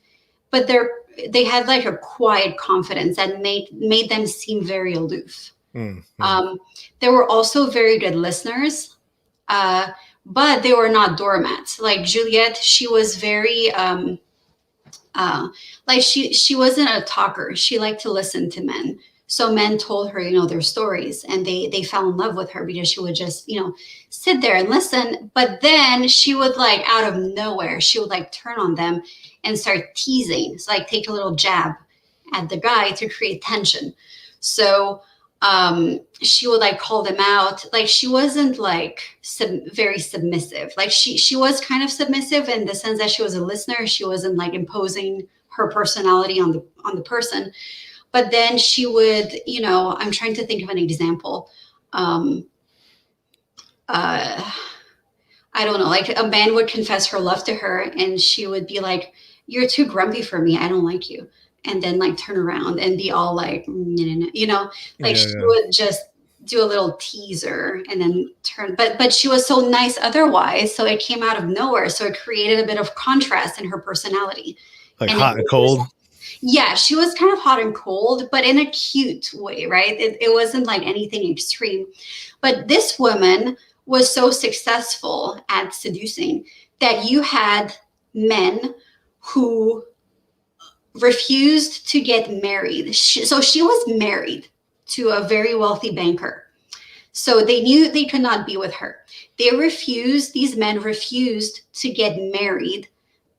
but they had like a quiet confidence that made them seem very aloof. Mm-hmm. They were also very good listeners, but they were not doormats. Like Juliet, she was very like she wasn't a talker. She liked to listen to men. So men told her, their stories, and they fell in love with her because she would just, sit there and listen. But then she would like out of nowhere, she would like turn on them and start teasing. So like take a little jab at the guy to create tension. So she would like call them out. Like she wasn't like very submissive. Like she was kind of submissive in the sense that she was a listener. She wasn't like imposing her personality on the person. But then she would, I'm trying to think of an example. I don't know, like a man would confess her love to her and she would be like, you're too grumpy for me, I don't like you. And then like turn around and be all like, like she would just do a little teaser and then turn, but she was so nice otherwise. So it came out of nowhere. So it created a bit of contrast in her personality. Like and hot and cold. Yeah, she was kind of hot and cold, but in a cute way, right? It wasn't like anything extreme. But this woman was so successful at seducing that you had men who refused to get married. So she was married to a very wealthy banker. So they knew they could not be with her. These men refused to get married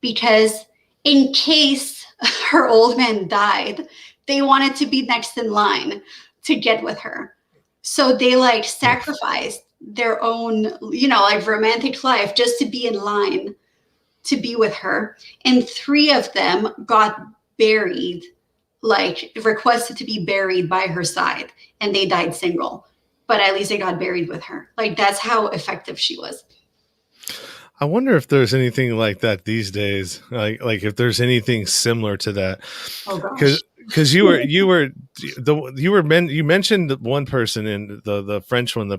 because in case her old man died, they wanted to be next in line to get with her. So they like sacrificed their own, like romantic life just to be in line to be with her. And 3 of them got buried, like requested to be buried by her side, and they died single. But at least they got buried with her. Like, that's how effective she was. I wonder if there's anything like that these days. Like if there's anything similar to that. Oh gosh. Because you mentioned one person in the French one, the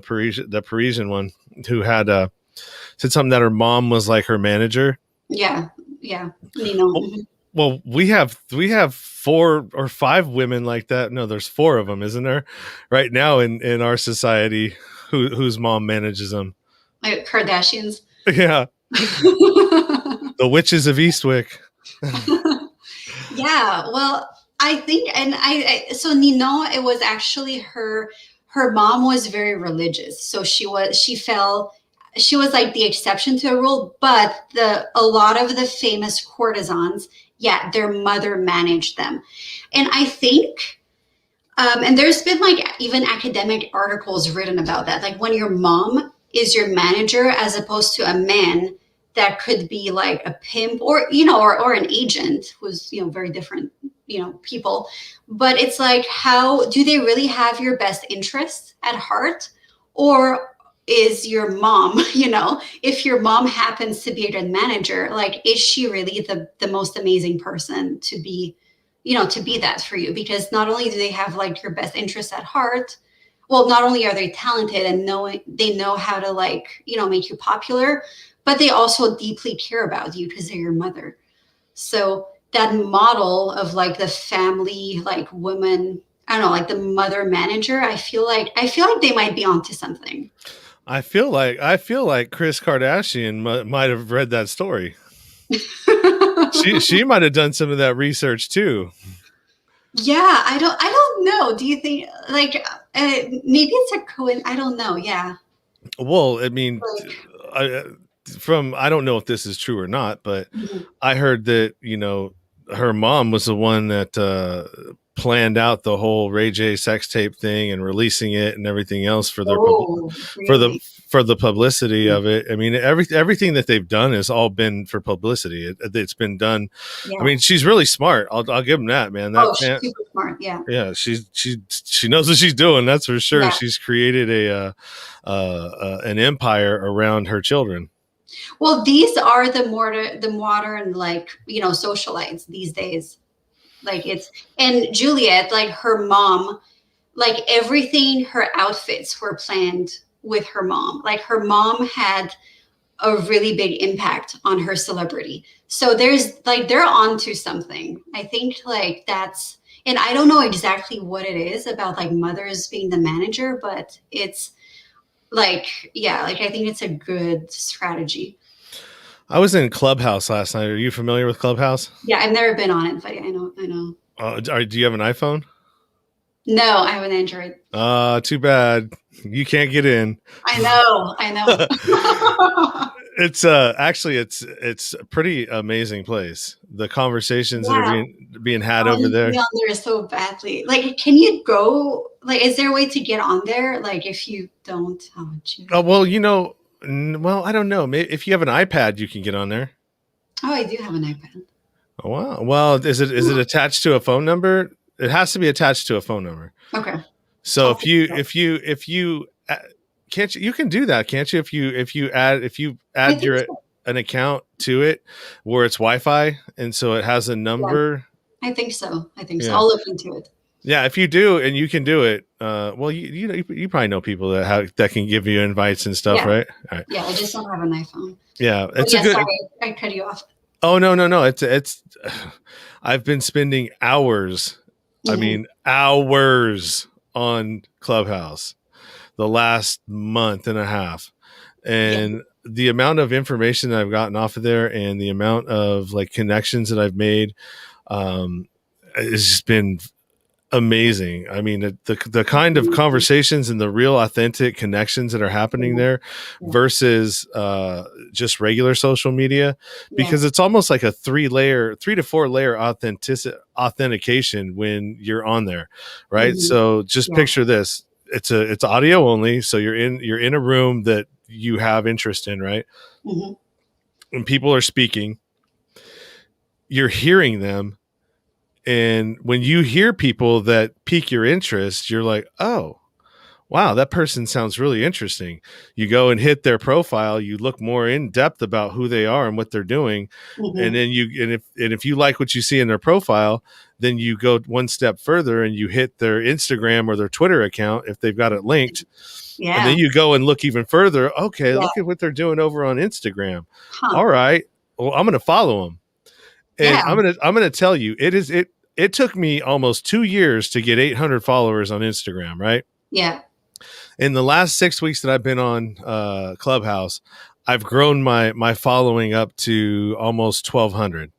Parisian one, who had said something that her mom was like her manager. Yeah. Well, we have 4 or 5 women like that. No, there's 4 of them, isn't there? Right now in our society, whose mom manages them. Like Kardashians. Yeah. The witches of Eastwick. Yeah. Well, I think, and so Ninon, it was actually her mom was very religious. So she was like the exception to a rule, but a lot of the famous courtesans, yeah, their mother managed them. And I think, and there's been like even academic articles written about that. Like when your mom is your manager, as opposed to a man that could be like a pimp or an agent who's, very different, people. But it's like, how do they really have your best interest at heart? Or is your mom, if your mom happens to be a good manager, like, is she really the most amazing person to be, to be that for you? Because not only do they have like your best interest at heart, well, not only are they talented and they know how to like, make you popular, but they also deeply care about you because they're your mother. So that model of like the family, like woman, I don't know, like the mother manager, I feel like they might be onto something. I feel like Kris Kardashian might have read that story. She might have done some of that research too. Yeah, I don't know. Do you think like maybe it's a I don't know. Yeah. Well, I mean, I don't know if this is true or not, but I heard that her mom was the one that planned out the whole Ray J sex tape thing and releasing it and everything else for really? for the publicity of it. I mean, everything that they've done has all been for publicity. It's been done. Yeah. I mean, she's really smart. I'll give them that, man. She's super smart. Yeah. Yeah. She knows what she's doing. That's for sure. Yeah. She's created an empire around her children. Well, these are the modern, like, socialites these days. Like and Juliet, like her mom, like everything, her outfits were planned with her mom. Like her mom had a really big impact on her celebrity. So there's like, they're onto something. I think like that's, and I don't know exactly what it is about like mothers being the manager, but it's like, yeah, like I think it's a good strategy. I was in Clubhouse last night. Are you familiar with Clubhouse? Yeah, I've never been on it, but I know. Do you have an iPhone? No, I have an Android. Too bad. You can't get in. I know. It's actually it's a pretty amazing place. The conversations that are being had over there. On there so badly. Like, can you go? Like, is there a way to get on there? Like, if you don't, how would you? Oh well, well, I don't know. Maybe if you have an iPad, you can get on there. Oh, I do have an iPad. Oh, wow. Well, is it attached to a phone number? It has to be attached to a phone number. Okay. So if you can't you can do that, can't you? If you add an account to it where it's Wi-Fi and so it has a number. Yeah. I think so. I'll look into it. Yeah, if you do and you can do it, well, you probably know people that can give you invites and stuff, right? All right? Yeah, I just don't have an iPhone. Yeah, it's a good. Sorry, I cut you off. Oh no! It's. I've been spending hours. I mean, hours on Clubhouse the last month and a half, and the amount of information that I've gotten off of there, and the amount of like connections that I've made, it's just been amazing. I mean, the kind of conversations and the real authentic connections that are happening there versus just regular social media, because it's almost like a 3 to 4 layer authentication when you're on there, right? So just picture this. it's audio only. So you're in a room that you have interest in, right? Mm-hmm. When people are speaking, you're hearing them. And when you hear people that pique your interest, you're like, oh, wow, that person sounds really interesting. You go and hit their profile, you look more in depth about who they are and what they're doing. Mm-hmm. And then if you like what you see in their profile, then you go one step further and you hit their Instagram or their Twitter account if they've got it linked. Yeah. And then you go and look even further. Okay, Yeah. look at what they're doing over on Instagram. Huh. All right. Well, I'm going to follow them. And Yeah. I'm going to tell you, it took me almost 2 years to get 800 followers on Instagram, right? Yeah. In the last 6 weeks that I've been on Clubhouse, I've grown my following up to almost 1,200.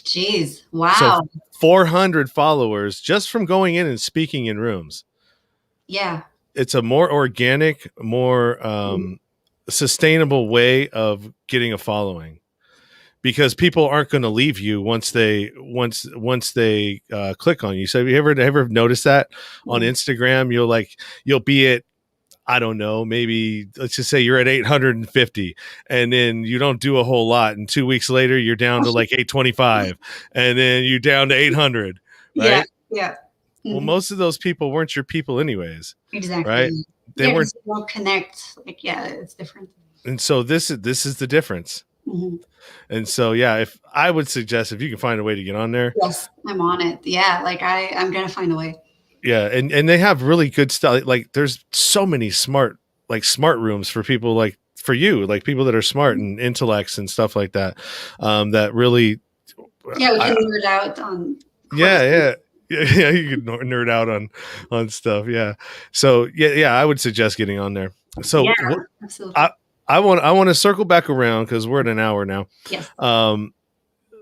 Jeez. Wow. So 400 followers just from going in and speaking in rooms. Yeah. It's a more organic, more sustainable way of getting a following, because people aren't going to leave you once they click on you. So have you ever noticed that on Instagram? You'll be at, I don't know, maybe let's just say you're at 850 and then you don't do a whole lot. And 2 weeks later, you're down to like 825 and then you're down to 800. Right. Yeah. Well, Mm-hmm. most of those people weren't your people anyways. Exactly. Right. They weren't. You won't connect. Like, yeah, it's different. And so this is the difference. Mm-hmm. And so, yeah, if I would suggest, if you can find a way to get on there. Yes, I'm on it. Yeah. Like I'm going to find a way. Yeah, and they have really good stuff. Like there's so many smart rooms for people like for you, like people that are smart and intellects and stuff like that. That really, yeah, we can nerd out on. Yeah, you can nerd out on stuff. Yeah, so yeah, I would suggest getting on there. So yeah, absolutely. I want to circle back around because we're at an hour now. Yes.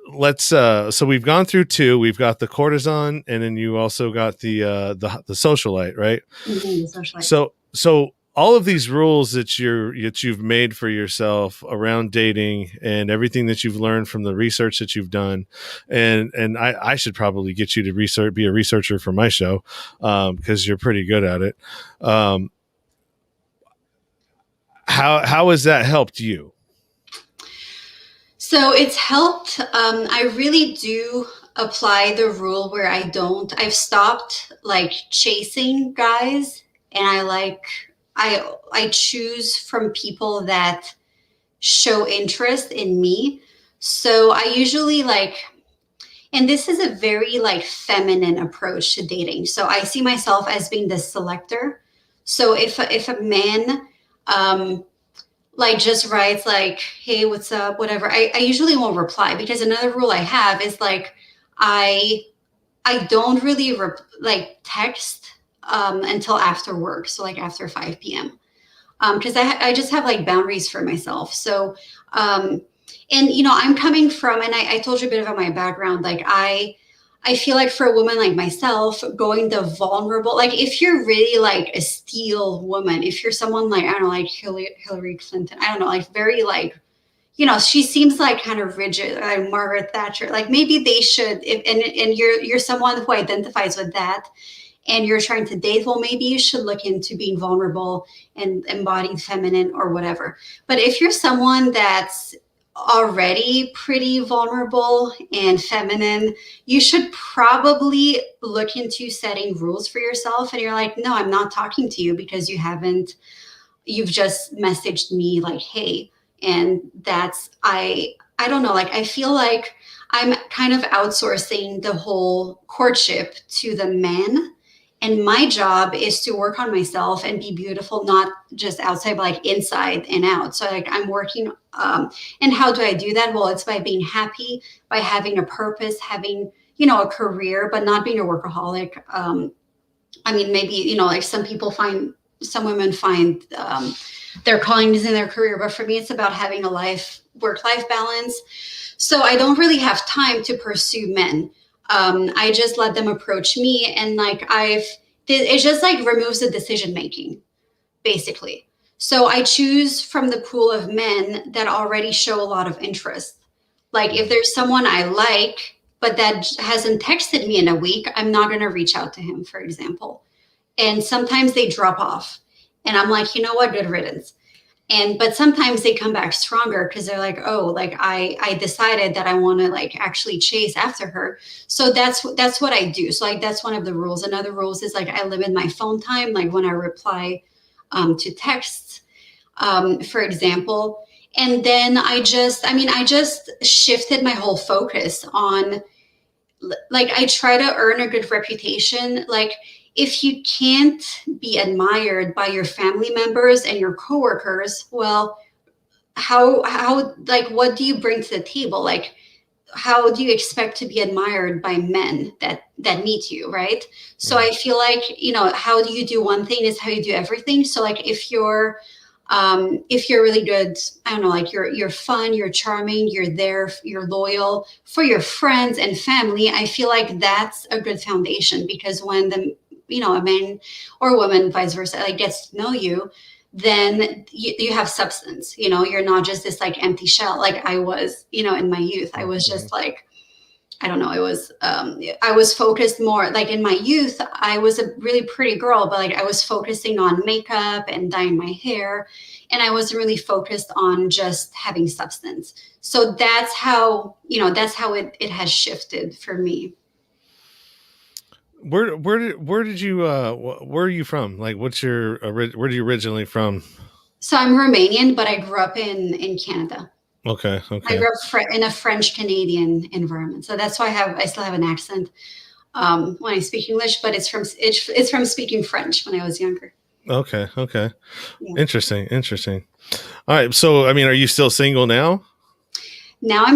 Let's so we've gone through 2. We've got the courtesan, and then you also got the socialite, right? Mm-hmm, the socialite. So all of these rules that you've made for yourself around dating and everything that you've learned from the research that you've done, and I should probably get you to be a researcher for my show because you're pretty good at it. How has that helped you? So it's helped. I really do apply the rule where I've stopped like chasing guys, and I choose from people that show interest in me. So I usually and this is a very like feminine approach to dating. So I see myself as being the selector. So if a man, like just writes like, hey, what's up, whatever, I usually won't reply, because another rule I have is like, I don't really text until after work. So like after 5 p.m. Because I just have like boundaries for myself. So, and I'm coming from, and I told you a bit about my background. Like I feel like for a woman like myself, going the vulnerable, like if you're really like a steel woman, if you're someone like, I don't know, like Hillary Clinton, I don't know, like very like, she seems like kind of rigid, like Margaret Thatcher, like maybe they should, and you're someone who identifies with that and you're trying to date, well, maybe you should look into being vulnerable and embodying feminine or whatever. But if you're someone that's already pretty vulnerable and feminine, you should probably look into setting rules for yourself. And you're like, no, I'm not talking to you because you've just messaged me like, hey, and that's, I don't know, like, I feel like I'm kind of outsourcing the whole courtship to the man. And my job is to work on myself and be beautiful, not just outside, but like inside and out. So like I'm working. And how do I do that? Well, it's by being happy, by having a purpose, having, a career, but not being a workaholic. I mean, maybe, like some women find their calling is in their career, but for me, it's about having a work-life balance. So I don't really have time to pursue men. I just let them approach me, and it just like removes the decision making, basically. So I choose from the pool of men that already show a lot of interest. Like if there's someone I like, but that hasn't texted me in a week, I'm not going to reach out to him, for example. and sometimes they drop off, and I'm like, you know what, good riddance. But sometimes they come back stronger because they're like, oh, like I decided that I want to like actually chase after her. So that's what I do. So like that's one of the rules. Another rules is like I limit my phone time, like when I reply to texts, for example. And then I just shifted my whole focus on, like, I try to earn a good reputation. Like, if you can't be admired by your family members and your coworkers, well, how like what do you bring to the table? Like, how do you expect to be admired by men that meet you, right? So I feel like, how do you do one thing is how you do everything. So like if you're really good, I don't know, like you're fun, you're charming, you're there, you're loyal for your friends and family, I feel like that's a good foundation, because when a man or woman, vice versa, like gets to know you, then you have substance. You're not just this like empty shell like I was, in my youth. I was just like, I don't know. It was, I was focused more like in my youth, I was a really pretty girl, but like I was focusing on makeup and dyeing my hair. And I wasn't really focused on just having substance. So that's how it has shifted for me. Where did you where are you from? Like, where are you originally from? So I'm Romanian, but I grew up in Canada. Okay. I grew up in a French Canadian environment, so that's why I still have an accent when I speak English. But it's from speaking French when I was younger. Okay. Yeah. Interesting. All right. So, I mean, are you still single now? Now I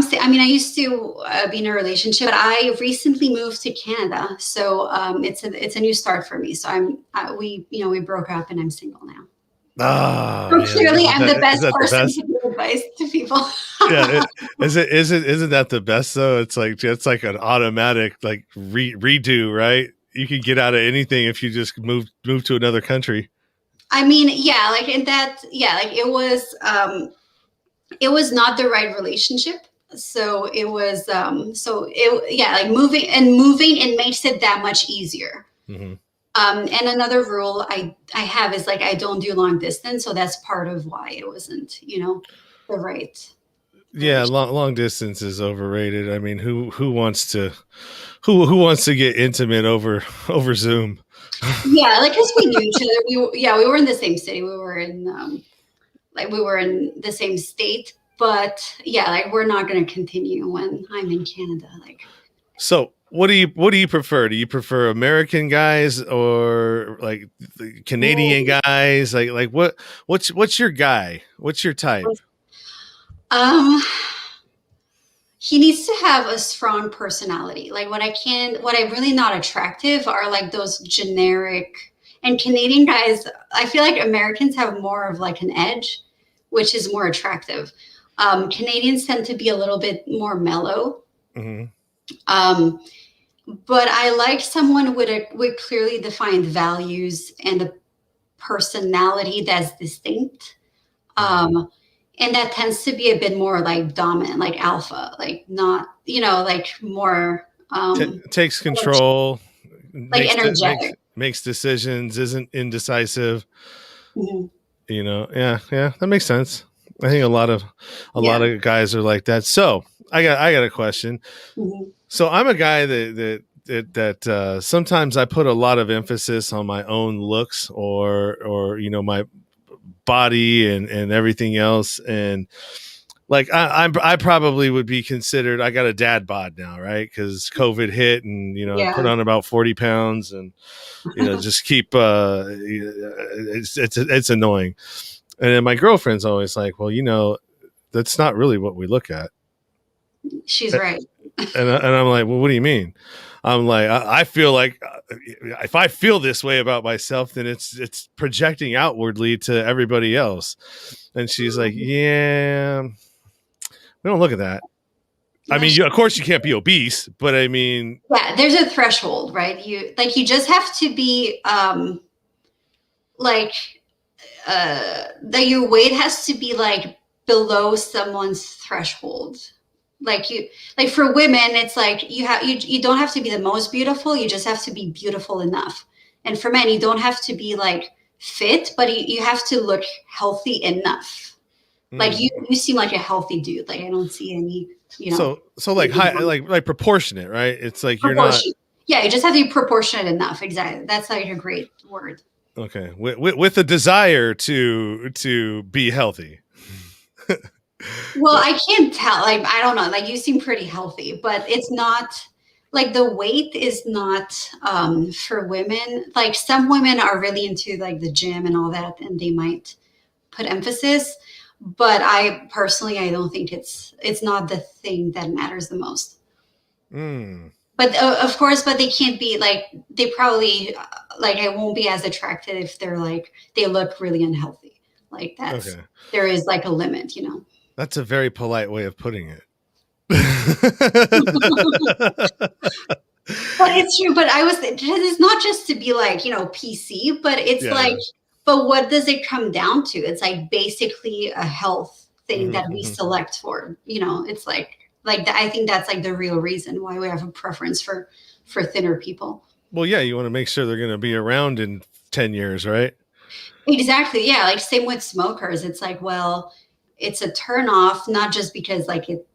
used to be in a relationship, but I recently moved to Canada, so it's a new start for me. So we broke up, and I'm single now. So clearly, I'm the best person to give advice to people. Yeah, isn't that the best though? It's like an automatic like redo, right? You can get out of anything if you just move to another country. I mean, yeah, like in that, yeah, like it was not the right relationship. So it was, like moving it makes it that much easier. Mm-hmm. And another rule I have is like I don't do long distance, so that's part of why it wasn't, the right. Yeah, long distance is overrated. I mean, who wants to get intimate over Zoom? Yeah, like because we knew each other. We were in the same city. We were in the same state, but yeah, like we're not going to continue when I'm in Canada. Like, so what do you prefer? Do you prefer American guys or like the Canadian guys? Like what's your guy? What's your type? He needs to have a strong personality. Like what I'm really not attractive are like those generic, and Canadian guys, I feel like Americans have more of like an edge, which is more attractive. Canadians tend to be a little bit more mellow. Mm-hmm. But I like someone with clearly defined values and a personality that's distinct. And that tends to be a bit more like dominant, like alpha, like not, like more takes control, like energetic, makes decisions, isn't indecisive. Mm-hmm. Yeah, that makes sense. I think a lot of guys are like that. So I got a question. Mm-hmm. So I'm a guy that sometimes I put a lot of emphasis on my own looks or my body and everything else, and like I probably would be considered. I got a dad bod now, right? Because COVID hit, and I put on about 40 pounds, and just keep it's annoying. And then my girlfriend's always like, well, that's not really what we look at. She's right. And I'm like, well, what do you mean? I'm like, I feel like if I feel this way about myself, then it's projecting outwardly to everybody else. And she's like, yeah, we don't look at that. I mean, of course you can't be obese, but I mean, yeah, there's a threshold, right? You just have to be that your weight has to be like below someone's threshold. Like for women, it's like you don't have to be the most beautiful. You just have to be beautiful enough. And for men, you don't have to be like fit, but you have to look healthy enough. Like you seem like a healthy dude. Like I don't see any, So like high, like proportionate, right? It's like you're not. Yeah, you just have to be proportionate enough. Exactly. That's like a great word. Okay, with a desire to be healthy. Well, I can't tell. Like I don't know. Like you seem pretty healthy, but it's not like the weight is not for women. Like some women are really into like the gym and all that, and they might put emphasis. But I personally, I don't think it's not the thing that matters the most. But of course, but they can't be like they probably like I won't be as attracted if they're like they look really unhealthy. Like that's there is like a limit, That's a very polite way of putting it. But it's true. But it's not just to be like, PC, but it's but what does it come down to? It's like basically a health thing that we select for, it's like I think that's like the real reason why we have a preference for thinner people. Well, yeah, you want to make sure they're going to be around in 10 years, right? Exactly. Yeah. Like same with smokers. It's like, well, it's a turn off, not just because like it,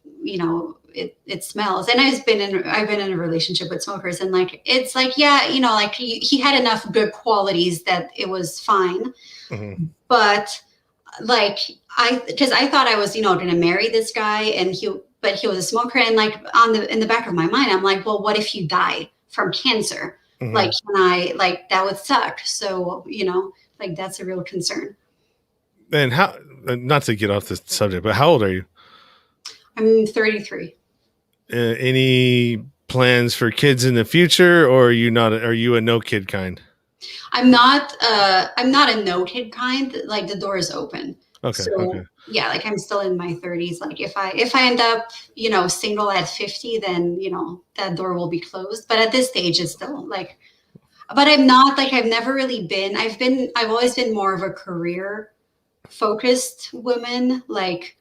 it smells. And I've been in a relationship with smokers and like, it's like, yeah, like he had enough good qualities that it was fine. But like, because I thought I was, going to marry this guy and but he was a smoker. And like in the back of my mind, I'm like, well, what if you die from cancer? Like, that would suck. So, like that's a real concern. And how, not to get off the subject, but how old are you? I'm 33. Any plans for kids in the future, or are you a no kid kind? I'm not a no kid kind. Like the door is open. Okay. So, yeah, like I'm still in my 30s. Like if I end up, single at 50, then, that door will be closed. But at this stage it's still like, but I'm not like, I've never really been, I've always been more of a career focused woman. Like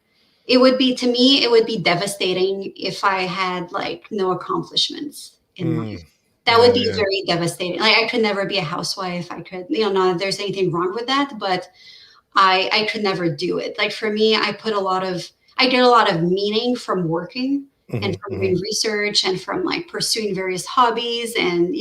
it would be devastating if I had like no accomplishments in life. That would be very devastating. Like I could never be a housewife. I could, not that there's anything wrong with that, but I could never do it. Like for me, I get a lot of meaning from working and from doing research and from like pursuing various hobbies and,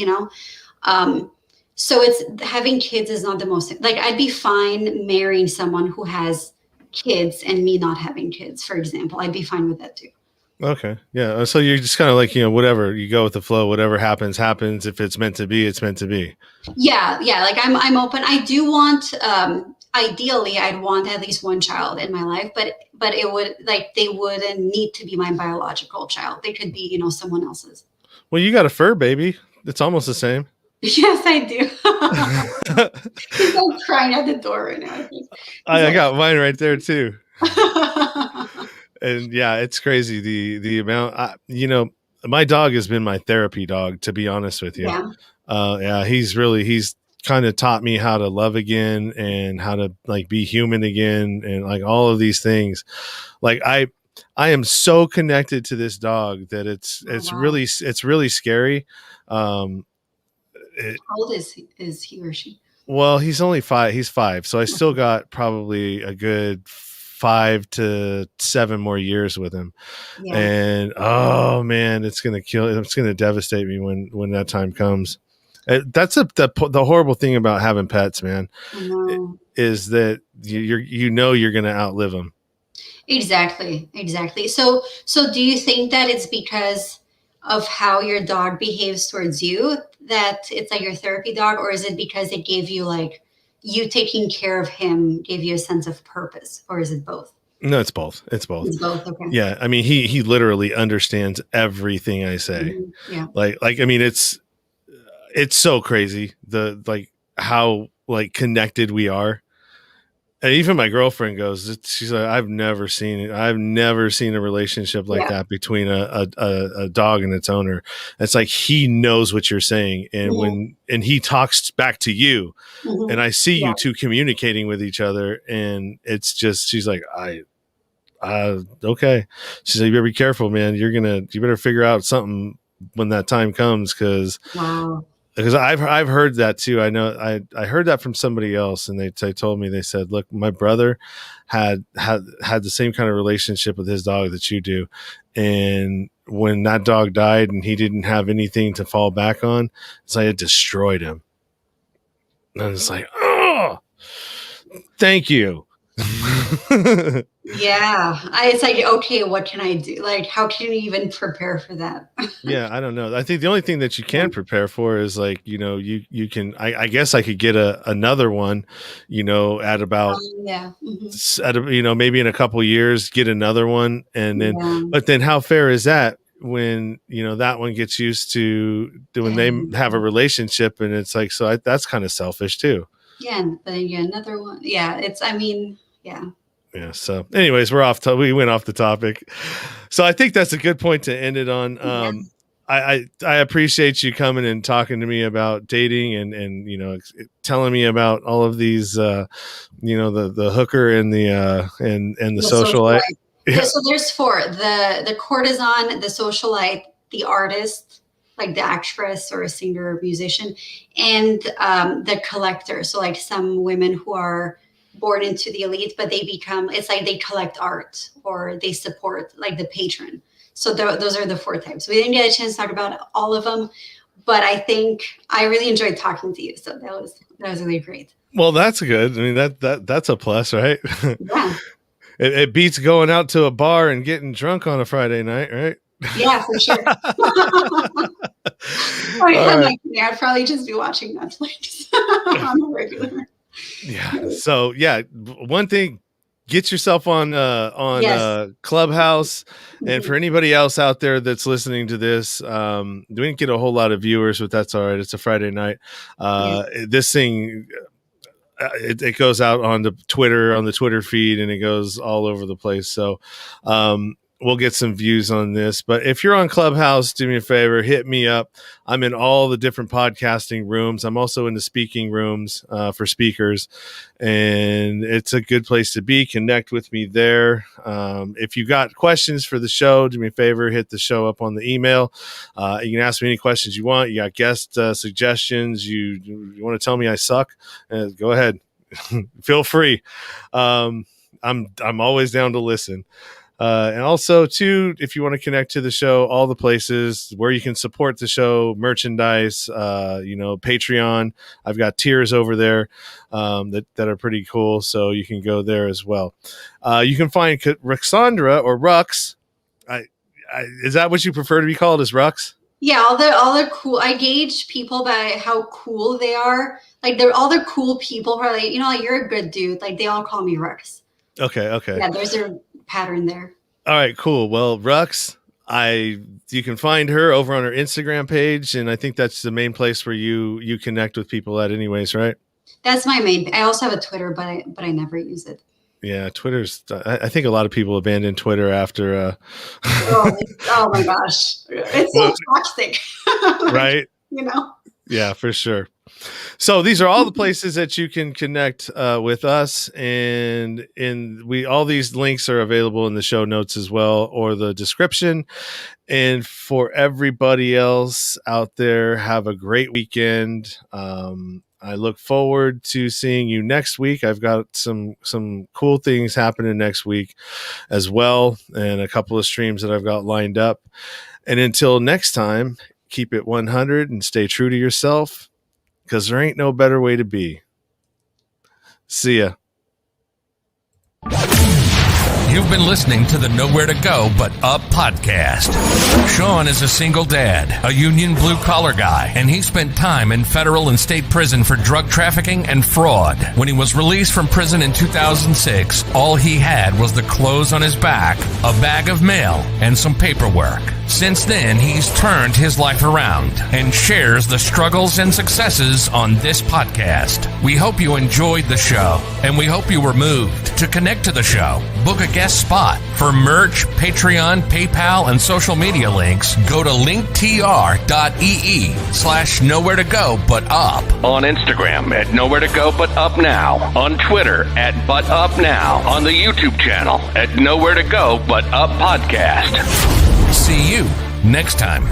so it's having kids is not the most, like I'd be fine marrying someone who has kids and me not having kids, for example. I'd be fine with that too. Okay. Yeah. So you're just kind of like, whatever, you go with the flow, whatever happens. If it's meant to be, it's meant to be. Yeah. Yeah. Like I'm open. I do want, ideally I'd want at least one child in my life, but it would like, they wouldn't need to be my biological child. They could be, someone else's. Well, you got a fur baby. It's almost the same. Yes, I do. He's like crying at the door right now. I got mine right there too. And yeah, it's crazy. The amount, my dog has been my therapy dog, to be honest with you. Yeah. He's kind of taught me how to love again and how to like be human again. And like all of these things, like I am so connected to this dog that it's really scary. How old is he or she? Well, he's only 5. He's 5. So I still got probably a good 5 to 7 more years with him. Yeah. And oh man, it's going to devastate me when that time comes. That's the horrible thing about having pets, man, is that you're going to outlive them. Exactly. So do you think that it's because of how your dog behaves towards you that it's like your therapy dog, or is it because it gave you like you taking care of him gave you a sense of purpose, or is it both? No, it's both. It's both. Okay. Yeah. I mean, he literally understands everything I say. Yeah. Like, I mean, it's so crazy how like connected we are. And even my girlfriend goes, she's like, I've never seen a relationship like that between a dog and its owner. It's like, he knows what you're saying. And and he talks back to you and I see you two communicating with each other. And it's just, she's like, okay. She's like, you better be careful, man. You better figure out something when that time comes. 'Cause because I've heard that too. I know I heard that from somebody else, and they told me, they said, look, my brother had the same kind of relationship with his dog that you do, and when that dog died and he didn't have anything to fall back on, it's like it destroyed him. And it's like, oh, thank you. Yeah, it's like, okay, what can I do? Like, how can you even prepare for that? Yeah, I don't know. I think the only thing that you can prepare for is like, you can, I guess I could get another one, at about, at maybe in a couple years, get another one. And then, but then how fair is that when, that one gets used to when they have a relationship, and it's like, so that's kind of selfish too. Yeah. And then another one. Yeah. Yeah. Yeah. So anyways, we went off the topic. So I think that's a good point to end it on. I appreciate you coming and talking to me about dating and telling me about all of these, the hooker and the socialite. Yeah. So there's 4, the courtesan, the socialite, the artist, like the actress or a singer or musician, and the collector. So like some women who are born into the elite, but it's like they collect art or they support like the patron. So those are the 4 types. We didn't get a chance to talk about all of them, but I think I really enjoyed talking to you. So that was really great. Well, that's good. I mean, that's a plus, right? Yeah. It beats going out to a bar and getting drunk on a Friday night, right? Yeah, for sure. I'd probably just be watching Netflix on the regular. Yeah. So yeah, one thing, get yourself on Clubhouse. And for anybody else out there that's listening to this, we didn't get a whole lot of viewers, but that's all right. It's a Friday night. This thing, it goes out on the Twitter feed, and it goes all over the place. So, we'll get some views on this. But if you're on Clubhouse, do me a favor, hit me up. I'm in all the different podcasting rooms. I'm also in the speaking rooms for speakers, and it's a good place to be. Connect with me there. If you got questions for the show, do me a favor, hit the show up on the email. You can ask me any questions you want. You got guest suggestions. You want to tell me I suck? Go ahead. Feel free. I'm always down to listen. And also, too, if you want to connect to the show, all the places where you can support the show, merchandise, Patreon. I've got tiers over there that are pretty cool, so you can go there as well. You can find Ruxandra or Rux. Is that what you prefer to be called, as Rux? Yeah, all the cool. I gauge people by how cool they are. Like all the cool people are like, like, you're a good dude. Like they all call me Rux. Okay. Yeah, there's a pattern there. All right, cool. Well, Rux, you can find her over on her Instagram page, and I think that's the main place where you connect with people at, anyways, right? That's my main. I also have a Twitter, but I never use it. Yeah, Twitter's. I think a lot of people abandoned Twitter after. Oh my gosh, it's so toxic, right? Yeah, for sure. So these are all the places that you can connect with us, and all these links are available in the show notes as well, or the description. And for everybody else out there, have a great weekend. I look forward to seeing you next week. I've got some cool things happening next week as well, and a couple of streams that I've got lined up. And until next time, keep it 100 and stay true to yourself, because there ain't no better way to be. See ya. You've been listening to the Nowhere to Go But Up podcast. Sean is a single dad, a union blue-collar guy, and he spent time in federal and state prison for drug trafficking and fraud. When he was released from prison in 2006, all he had was the clothes on his back, a bag of mail, and some paperwork. Since then, he's turned his life around and shares the struggles and successes on this podcast. We hope you enjoyed the show, and we hope you were moved. To connect to the show, book a guest spot. For merch, Patreon, PayPal, and social media links, go to linktr.ee/nowhere to go but up. On Instagram at Nowhere to Go But Up Now. On Twitter at But Up Now. On the YouTube channel at Nowhere to Go But Up Podcast. See you next time.